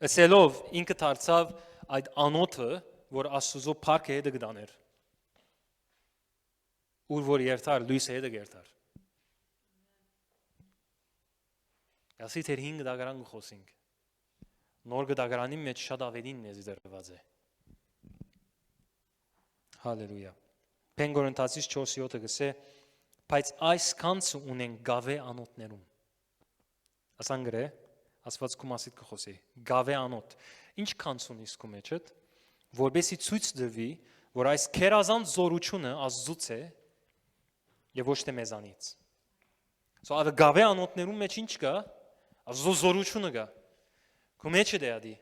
ըսելով ինքը դարձավ այդ անոթը, որ Աստծո փառքը հետը գտաներ, ուր որ երթար, լույսը հետը երթար։ Ասի թեր 5 դագարան խոսինք, նոր դագարանի մեջ շատ ավելին մեզ դրված է։ Հալելույա։ Պենգորընթացից 4:7-ը գսե, բայց այսքանց ունեն գավե անոթներում։ Ասան գրե, Աստված քո մասիդ կխոսի, գավե անոթ։ Ինչ քանց ունի իսկու մեջդ, որբեսի ցույց տվի, որ այս քերազանց զորությունը Աստծուց է եւ ոչ թե մեզանից։ Սա այդ գավե անոթներում մեջ ինչ կա, Աստծո զորությունը կա։ Քո մեջը դեադի։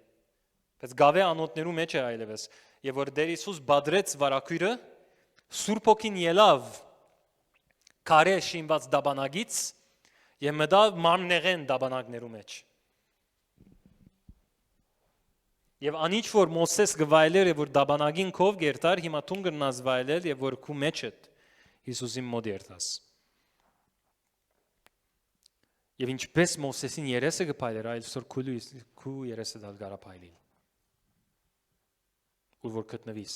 Բայց գավե անոթներում մեջ է այլևս, եւ որ Տեր Հիսուս բادرեց վարակույրը, Սուրբ Հոգին ելավ քարե շինված դաբանագից եւ մտավ մաննեղեն դաբանագներու մեջ։ Եվ անիչ որ Մոսես գվայլեր եւ որ դաբանագին քով գերտար, հիմա տուն գրնաս վայլել եւ որ քու մեջդ Հիսուսին մոտ երթաս։ Եվ ինչպես Մովսեսին երեսը գփայլեր, այսօր քու երեսը դալ գարա փայլի։ Ու որ գտնվիս։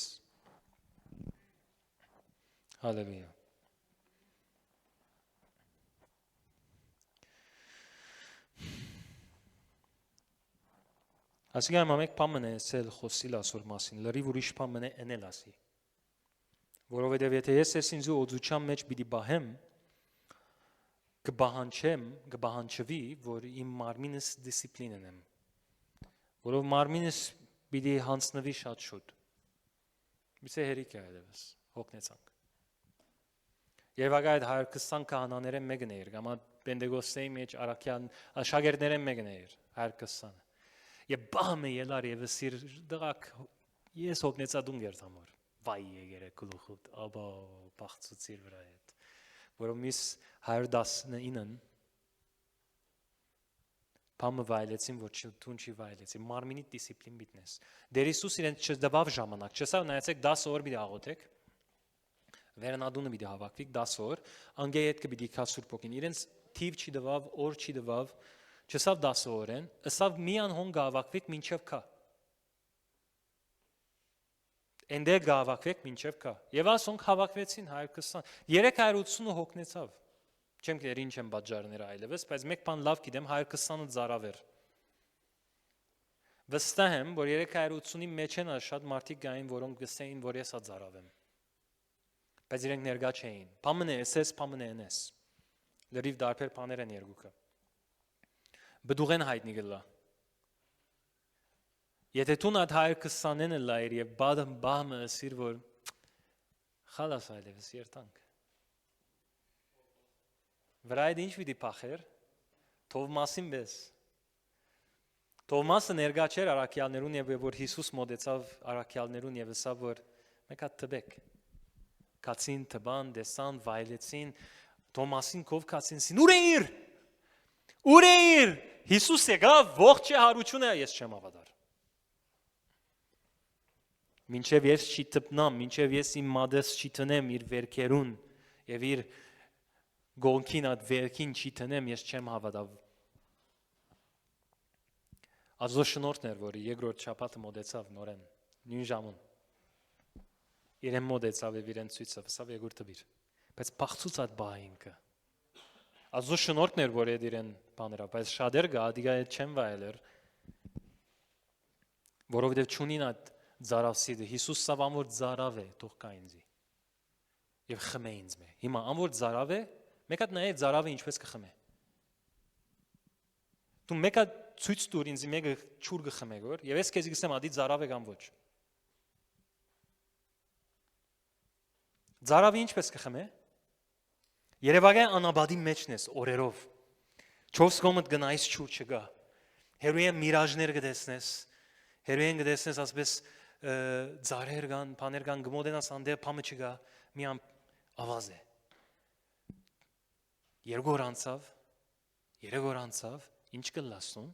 Հալելույա։ Ասիկա մեկ բան է ասել խոսիլ ասոր մասին, լրիվ ուրիշ բան է էնել ասի։ Որովհետև եթե ես ինձ օծության մեջ պիտի բահեմ, կբահանչվի, որ իմ մարմինս դիսցիպլին ունեմ։ Որով մարմինս պիտի հանձնվի շատ շուտ։ Միցե հերիք է այդպես, հոգնեցանք։ Եվ այդ 120 քահանաները մեկն էր, կամ Պենտեկոստեի մեջ արաքյան աշակերտները մեկն էր, 120-ը։ Եվ բամը ելար եւ սիր դղակ ես հոգնեցա դուն երթամոր։ Վայ եկերը գլուխուտ, աբա բախծուցիր վրա հետ։ Որով միս 119-ն բամը վայելեցին, որ դուն չի վայելեցին, մարմինի դիսցիպլին բիտնես։ Դեր Հիսուս իրեն չդվավ ժամանակ, չսավ նայեցեք 10 օր պիտի աղոթեք, վերնադունը պիտի հավաքվիկ 10 օր, անգե հետ կպիտի քա Սուրբ Օքին, իրենց թիվ չի դվավ, օր չի դվավ, չսավ 10 օրեն, ըսավ միան հոն գավակվիկ մինչև կա։ Էնդե գավակվեք մինչև կա։ Եվ ասոնք հավաքվեցին 120, 380 հոգնեցավ։ Չեմ գիտեր ինչ եմ պատճառները այլևս, բայց մեկ բան լավ գիտեմ 120-ը ծարավեր։ Վստահ եմ, որ 380-ի մեջ են շատ մարդիկ գային, որոնք գսեին, որ ես ծարավեմ։ Բայց իրենք ներկա չէին։ Փամն է էսես, փամն է ենես։ Լրիվ դարբեր բաներ են երկուքը։ Բդուղեն հայտնի գլա։ Եթե դու նայ 120-ն լայր եւ բամը ասիր որ խալաս այլևս երթանք։ Վրայդ ինչ պիտի փախեր։ Թովմասին բես։ Թովմասը ներկա չէր արաքյալներուն եւ որ Հիսուս մոտեցավ արաքյալներուն եւ ասավ որ մեկ հատ տբեք։ Կացին տբան, դեսան, վայելեցին, Թոմասին կով կացին ուրեիր։ Ուրեիր։ Հիսուս եկավ ողջ հարությունը ես չեմ ավադար։ Մինչև ես չի տպնամ, մինչև ես իմ մադես չի տնեմ իր վերքերուն եւ իր գոնքին այդ վերքին չի տնեմ ես չեմ հավատա։ Ազո շնորհներ որ երկրորդ շաբաթը մոտեցավ նորեն նույն ժամուն։ Իրեն մոտեցավ եւ իրեն ցույցավ, սա երկրորդ տվիր։ Բայց փախցուց այդ բայինքը։ Ազո շնորհներ որ իրեն բաներա, բայց շատեր գա դիգա չեմ վայելեր։ Որովհետեւ ճունին այդ Զարավսիդը Հիսուս սավ ամոր զարավ է թող կա ինձի եւ խմե ինձ մե հիմա ամոր զարավ է մեկը նայ զարավը ինչպես կխմե դու մեկը ցույց տուր ինձ մեկը ճուր կխմե գոր եւ ես քեզ գսեմ ադի զարավ է կամ ոչ զարավը ինչպես կխմե Երևանյան անաբադի մեջն ես օրերով 4 կոմդ գնայս ճուր չգա հերոյեն միրաժներ կդեսնես հերոյեն կդեսնես ասես Զարեր կան, բաներ կան, գմոդենաս անդե փամը չգա, մի ավազ է։ Երկու օր անցավ, 3 օր անցավ, ինչ կլասում։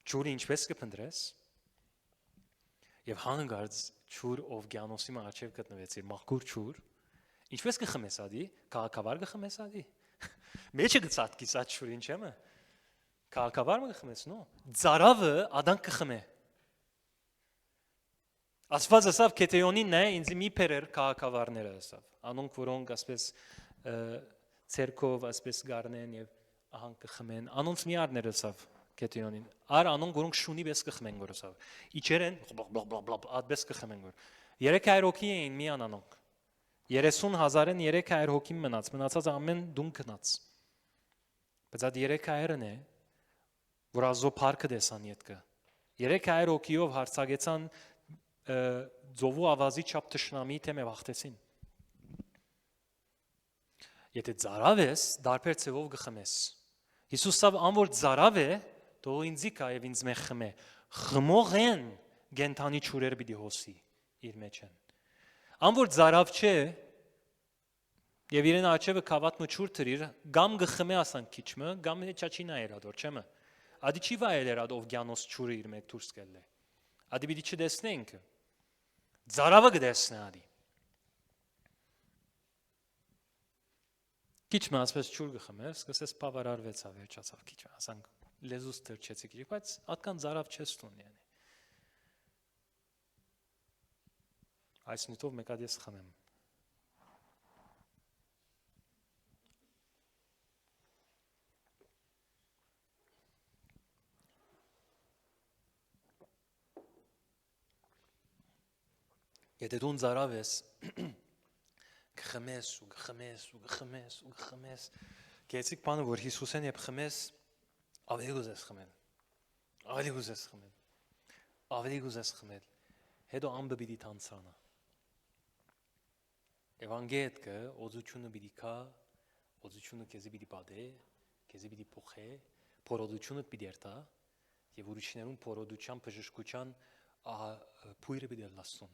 Ճուրը ինչպես կփնտրես։ Եվ հանգարց ճուր օվկիանոսի մաչև գտնվեց, իր մաքուր ճուր։ Ինչպես կխմես ադի, քաղաքավար կխմես ադի։ Մեջը գծածկից այդ ճուրը ինչ է։ Քաղաքավար կխմես, նո։ Զարավը ադանք կխմե։ Ասված ասավ Կետեոնին նայ ինձ մի փերեր քաղաքավարները ասավ անոնք որոնք ասպես ցերկով ասպես գարնեն եւ ահան կխմեն անոնց մի արներ ասավ Կետեոնին ար անոնք որոնք շունի պես կխմեն գոր ասավ իջերեն ադպես կխմեն գոր 300 հոգի էին միան անոնք 30,000-ն 300 հոգի մնացած ամեն դուն գնաց բայց այդ 300-ն է որ ազո парքը դեսան յետքը 300 հոգիով հարցակեցան Ձովու ավազի չափ տշնամի թեմը վախտեցին։ Եթե ծարավ ես, դարբեր ծևով գխմես։ Հիսուսով ամոր ծարավ է, թող ինձի կա եւ ինձ մեխ խմե։ Խմող են գենթանի ճուրեր պիտի հոսի իր մեջ են։ Ամոր ծարավ չէ եւ իրեն աչևը կավատնու ճուր թրիր, գամ գխմե ասան քիչմը, գամ չաչինա երադոր, չեմը։ Ադի չի վայելեր ад օվկիանոս ճուրը իր մեջ դուրս գելլե։ Ադի պիտի չդեսնենք։ Զարավը գտեսնե ադի։ Քիչ մը ասես ճուր գխմես, սկսես բավարարվեցավ, վերջացավ քիչ, ասանք լեզուս թրջեցի քիչ, բայց atkan ծարավ չես տուն yani։ Այս նյութով մեկ հատ ես խմեմ։ Եթե դու ծարավ ես, գխմես ու գխմես ու գխմես ու գխմես, գեցիկ բանը որ Հիսուսեն երբ խմես, ավելի ուզես խմել, ավելի ուզես խմել, ավելի ուզես խմել, հետո ամբը պիտի թանցանա։ Եվանգելքը օծությունը պիտի կա, օծությունը քեզի պիտի պատե, քեզի պիտի փոխե, փորոդությունը պիտի երթա, եւ ուրիշներուն փորոդության բժշկության փույրը պիտի լասուն։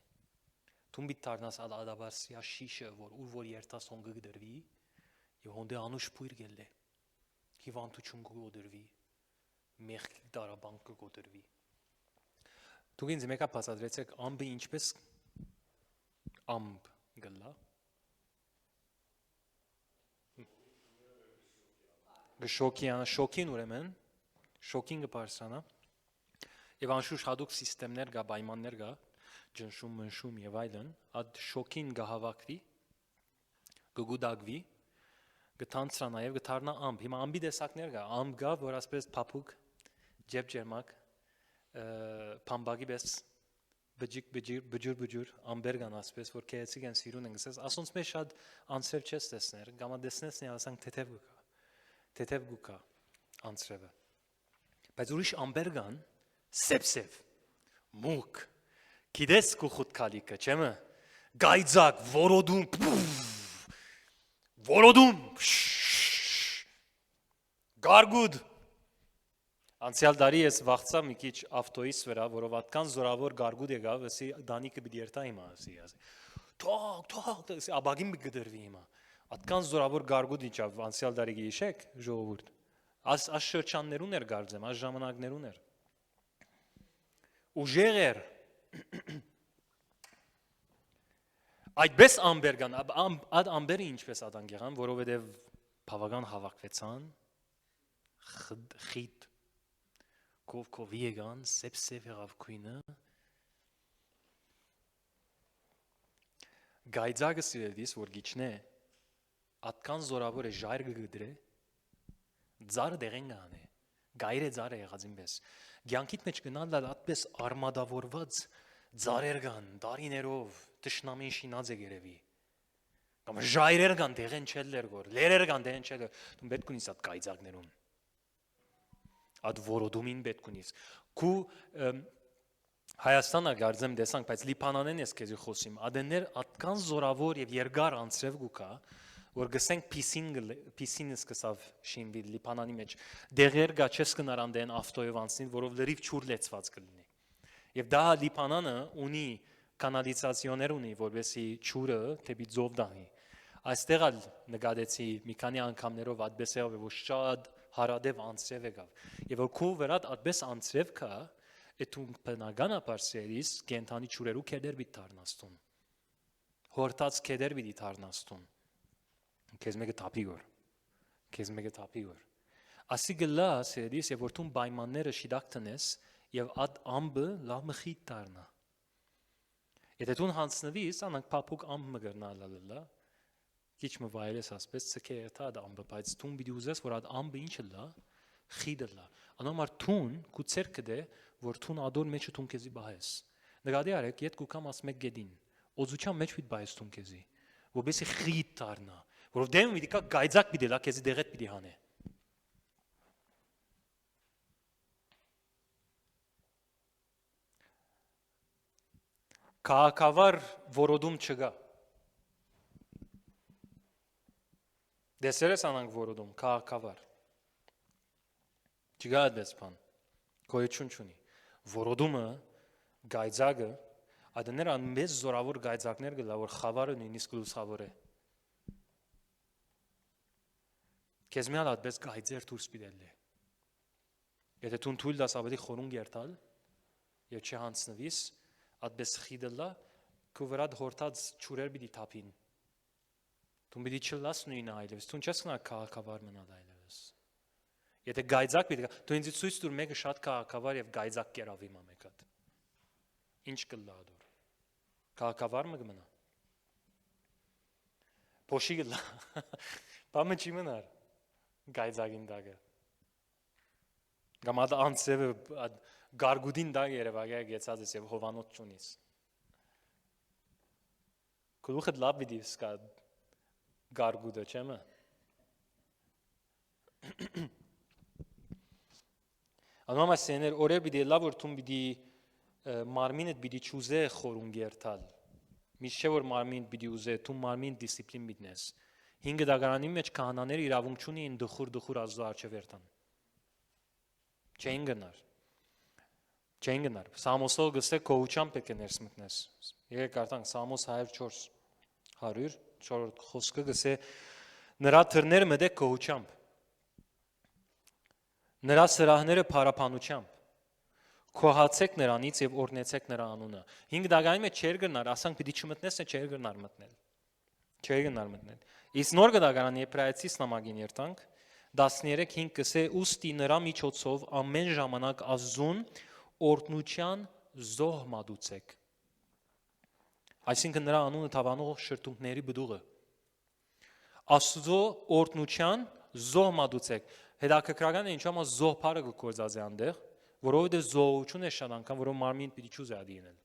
Դու պիտի դառնաս ադաբարսիա շիշը, որ երթաս հոնգը գդրվի, եւ հոնդե անուշ փույր գելլե։ Հիվանդություն կգոդրվի, մեղքի դարաբանք կգոդրվի։ Դուք ինձ մեկը բացատրեցեք ամբը ինչպես ամբ գլա։ Շոկին ուրեմն, շոկին կբարձրանա, եւ անշուշտ հատուկ սիստեմներ կա, պայմաններ կա, ջնշում, մնշում եւ այլն, այդ շոկին կհավաքվի, կգուդակվի, կթանցրանա եւ կդառնա ամբ։ Հիմա ամբի տեսակներ կա, ամբ կա, որ ասես փափուկ, ջերմակ, փամբագի պես բջուր ամբեր կան ասպես, որ քեեցիկ են սիրուն են գսես, ասոնց մեջ շատ անցրև չես տեսներ, գամա տեսնես նի ասանք թեթև գուկա անցրևը։ Բայց ուրիշ ամբեր կան, սեպսև, մուկ, գիտես քո խուտքալիկը, չեմը, գայձակ, որոդում, գարգուդ։ Անցյալ տարի ես վախցա մի քիչ ավտոյից վրա, որով atkan զորավոր գարգուդ եկավ, ասի դանիկը պիտի երթա հիմա, ասի։ Թող, աբագին մի գդրվի հիմա։ Atkan զորավոր գարգուդ իջավ, անցյալ տարի գիշեք, ժողովուրդ։ Այս շրջաններուն էր գարձեմ, այս ժամանակներուն էր։ Ուժեղ էր։ Այդպես ամբեր կան, այդ ամբերը ինչպես ադանք եղան, որովհետև բավական հավաքվեցան, խիտ Կովի եկան, սեպսև եղավ քույնը, գայձակը սիրելիս, որ գիչն է, atkan զորավոր է ժայր գգդրե, ձարը դեղեն գան է, գայր է ձար է եղած ինպես, գյանքիտ մեջ գնալ ատպես արմադավորված ձարեր կան, դարիներով, տշնամին շինած է գերևի, կամ ժայրեր կան, դեղեն չելլեր գոր, լերեր կան, դեղեն չելլեր, դու պետք ունիս այդ գայձակներուն, այդ որոդումին պետք ունիս, քու Հայաստանը գարձեմ դեսանք, բայց լիպանանեն ես քեզի խոսիմ, ադեններ atkan զորավոր եւ երկար անցրև գուկա, որ գսենք պիսինը սկսավ շինվի լիպանանի մեջ, դեղեր գա չես կնարանդեն ավտոյով անցնին, որով լրիվ չուր լեցված կլինի։ Եվ դա լիպանանը ունի կանալիզացիոներ ունի, որովհետեւ չուրը դեպի ձով դահի։ Այստեղ ալ նկատեցի մի քանի անգամներով այդպես եղավ, որ շատ հարադև անցրև եկավ։ Եվ որ քու վրա այդպես անցրև կա, Էտուն բնականաբար սերիս կենթանի ճուրերու կեդեր բիտ դառնաստուն։ Հորտած կեդեր բիտ դառնաստուն։ Քեզ մեկը թափի գոր։ Ասի գլա սերիս եւ որթուն պայմանները շիդակ տնես եւ ադ ամբը լավ մխիտ դառնա։ Եթե դու հանցնվիս, անանք փափուկ ամբ մգրնալալա, քիչ մը վայրես ասպես ցկե երթա դ ամբը, բայց դու պիտի ուզես որ ադ ամբը ինչը լա, խիդը լա։ Անամար թուն կուցեր կդե որ թուն ադոր մեջը թուն քեզի բահես։ Նկատի արեք, իդ կուկամ ասում եք գեդին։ Օծության մեջ պիտի բահես թուն քեզի։ Որովհետեւ խիտ դառնա, որով դեմ պիտի կա գայձակ պիտի լա քեզի դեղետ պիտի հանե։ Քաղաքավար որոդում չկա։ Դեսերես անանք որոդում, քաղաքավար։ Չկա այդպես բան։ Գոյություն չունի։ Որոդումը, գայձակը, ադներ անմեծ զորավոր գայձակներ գլա, որ խավարը նույնիսկ լուսավոր է։ Քեզ միալ այդպես գայձեր դուրս պիտել է։ Եթե դու թույլ դաս ավելի խորունգ երթալ եւ չհանցնվիս, այդպես խիդը լա, քու վրա հորտած ճուրեր պիտի թափին։ Դու մի չլաս նույնը այլևս, դու չես գնա քաղաքավար մնալ այլևս։ Եթե գայծակ պիտի, դու ինձ ցույց տուր մեկը շատ քաղաքավար եւ գայծակ կերավ իմա մեկ հատ։ Ինչ կլա դու։ Քաղաքավար մը կմնա։ Փոշի կլա։ Բամը չի մնար։ Գայծակին դագը։ Կամ այդ անցևը գարգուդին դագ երևակայ գեցած ես եւ հովանոց ճունիս։ Կլուխը լավ պիտի սկա գարգուդը չեմը։ Անամասեներ օրեր պիտի լավ որ թում պիտի մարմինդ պիտի ճուզե խորուն գերտալ։ Միշտ չէ որ մարմին պիտի ուզե թում մարմին դիսցիպլին միտնես։ 5 դագարանի մեջ քահանաները իրավունք չունին դխուր ազդու արչև երթան։ Չեն գնար։ Սամոսով գսե կողությամբ եք ներս մտնես։ Եկեք կարդանք Սամոս 104 4 խոսքը գսե նրա թռները մտեք կողությամբ։ Նրա սրահները փարապանությամբ։ Քոհացեք նրանից եւ օրնեցեք նրա անունը։ 5 դագանի մեջ չեր գնար, ասանք պիտի չմտնես, չեր գնար մտնել։ Չեր գնար մտնել։ Իսկ նոր դագարան Եբրայեցիս նամակին երթանք 13:5 կսե ուստի նրա միջոցով ամեն ժամանակ Աստծուն օրհնության զոհ մատուցեք։ Այսինքն նրա անունը թավանող շրթունքների բդուղը։ Աստծո օրհնության զոհ մատուցեք։ Հետաքրքրական է ինչու՞ զոհ բառը գործած է այնտեղ, որովհետև զոհություն է շատ անգամ, որով մարմին պիտի ճուզի ադինել։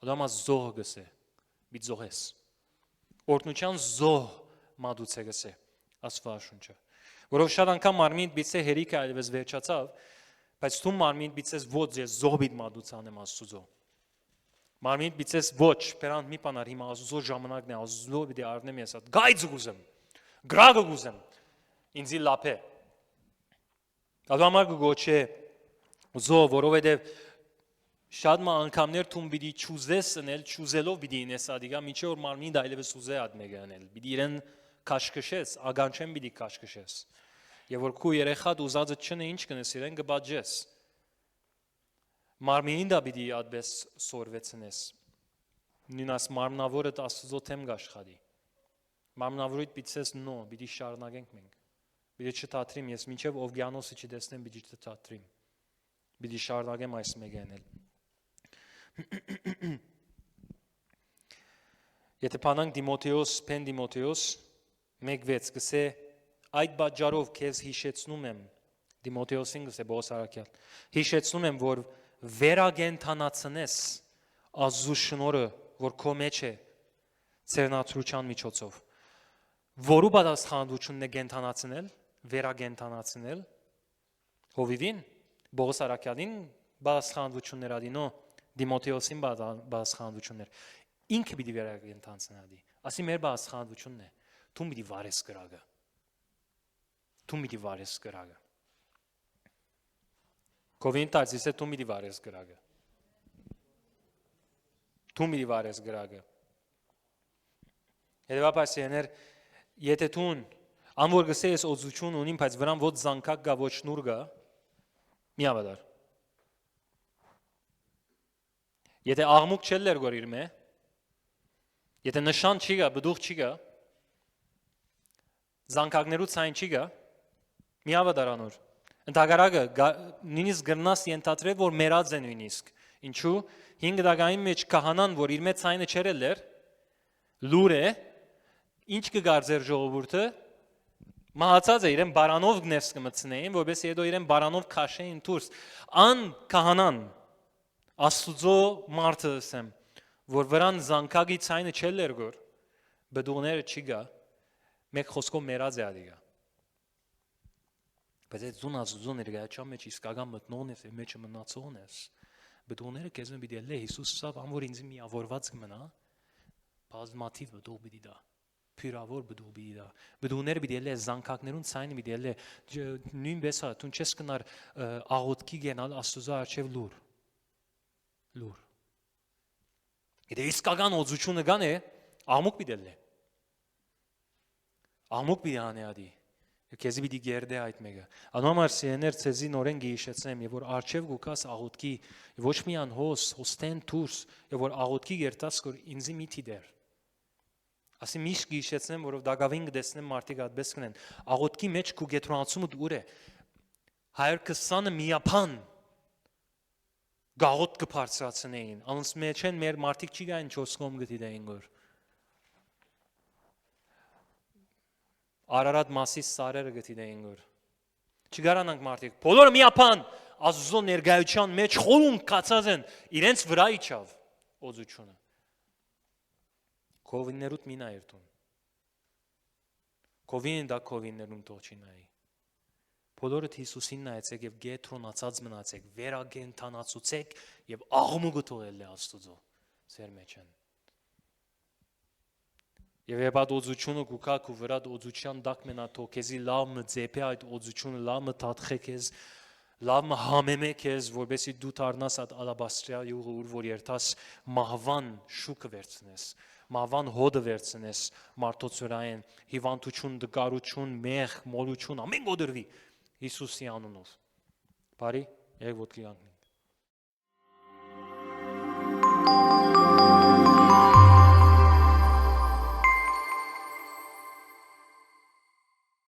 Ադամա զոհ գսե, պիտի զոհես։ Օրհնության զոհ մատուցեք գսե, Աստվածաշունչը։ Որով շատ անգամ մարմին պիտի հերիքը այլևս վերջացավ, բայց դու մարմին պիտի ոչ ես զոհ պիտի մատուցանեմ Աստծո։ Մարմին պիտի ոչ, բերանդ մի բանար հիմա Աստծո ժամանակն է, Աստծո պիտի առնեմ ես այդ գայծը գուզեմ, գրագը գուզեմ, ինձի լափե։ Ադամա գոչե զոհ, որովհետև շատ անգամներ թում պիտի ճուզես անել, ճուզելով պիտի ինես ադիգա, միջի որ մարմին դա այլևս ուզե ադմեգ անել, պիտի իրեն քաշքշես, ագանչեն պիտի քաշքշես։ Եվ որ քու երեխատ ուզածը չնե ինչ կնես իրեն կբաջես։ Մարմինին դա պիտի ադպես սորվեցնես։ Նույնս մարմնավորը Աստծո թեմ գաշխատի։ Մարմնավորիդ պիտի նո, պիտի շարունակենք մենք։ Պիտի չթատրիմ, ես մինչև Օվգիանոսը չտեսնեմ, պիտի չթատրիմ։ Պիտի շարունակեմ այս մեկը անել։ Եթե բանանք Դիմոթեոս 1:6 գսե այդ բաժարով քեզ հիշեցնում եմ Դիմոթեոսին գսե Պողոս առաքյալ հիշեցնում եմ որ վերագենթանացնես Աստծո շնորհը որ քո մեջ է ծերնացրության միջոցով որու պատասխանատվությունն է գենթանացնել վերագենթանացնել Հովիվին Պողոս առաքյալին պատասխանատվություններ ադինո Դիմոթեոսին պատասխանատվություններ ինքը պիտի վերագենթանացնի ասի մեր պատասխանատվությունն է Թու մի վարես գրագը։ Թու մի վարես գրագը։ Կովինտած իսե թու մի վարես գրագը։ Թու մի վարես գրագը։ Հետևաբար սեներ եթե թուն անոր գսես օծություն ունին, բայց վրան ոչ զանկակ գա ոչ նուր գա։ Մի ավադար։ Եթե աղմուկ չելեր գորիր մե։ Եթե նշան չի գա, բդուղ չի գա։ Զանկակներու ցայն չի գա։ Մի ավադարանոր։ Ընդհակարակը նույնիսկ գրնաս ենթադրել որ մերած է նույնիսկ։ Ինչու 5 դագային մեջ քահանան որ իր մեջ ցայնը չերել էր լուր է ինչ կգարձեր ժողովուրդը մահացած է իրեն բարանով գնես կմցնեին որովհետեւ հետո իրեն բարանով քաշեին դուրս ան քահանան Աստծո մարդը ասեմ որ վրան զանկագի ցայնը չելեր գոր բդուղները չի գա մեկ խոսքով մերած է ադիգա բայց այդ զուն ներգայացան մեջ իսկական մտնողն է մեջը մնացողն է բդուղները քեզ մը պիտի լե Հիսուս սավ անոր ինձ միավորված կմնա բազմաթիվ բդուղ պիտի դա փյուրավոր բդուղ պիտի դա բդուղները պիտի լե զանկակներուն ցայնը պիտի լե նույնպես հա դու չես կնար աղոթքի գնալ Աստծո արչև լուր Եթե իսկական օծությունը կան է աղմուկ պիտի լե Աղմուկ պիտի անե ադի Քեզի պիտի գերդե այդ մեկը Անոմար սիեներ ցեզի նորեն գիշեցնեմ եւ որ արչև գուկաս աղոթքի ոչ միան հոստեն դուրս եւ որ աղոթքի գերտաս որ ինձի միտի դեր Ասի միշտ գիշեցնեմ, որով դակավին կտեսնեմ մարդիկ այդպես կնեն։ Աղոթքի մեջ քու գետրոնացումը դուր է։ 120-ը միապան գաղոտ կբարձրացնեին։ Անոնց մեջ են մեր մարդիկ չի գային 4 կողմ գտիդեին գոր։ Արարատ մասի սարերը գտիդեին գոր։ Չգարանանք մարդիկ։ Բոլորը միապան Աստծո ներկայության մեջ խորուն կացած են իրենց վրա իջավ օծությունը։ Կովիններուտ մի նայերտուն։ Կովինին դա կովիններուն տոչի նայի։ Բոլորդ Հիսուսին նայեցեք եւ գետրոնացած մնացեք, վերագենթանացուցեք եւ աղմուկը թողել է Աստծո ձեր մեջ են։ Եվ երբ այդ օծությունը գուկա քու վրա օծության դակ մենա թոքեզի լավ մը ձեփե այդ օծությունը լավ մը թաթխե քեզ լավ մը համեմե քեզ որբեսի դու դառնաս այդ ալաբաստրիա յուղը ուր որ երթաս մահվան շուկը վերցնես մահվան հոդը վերցնես մարդոցորային հիվանդություն դկարություն մեղ մոլություն ամեն գոդրվի Հիսուսի անունով բարի երբ ոտքի կանգնենք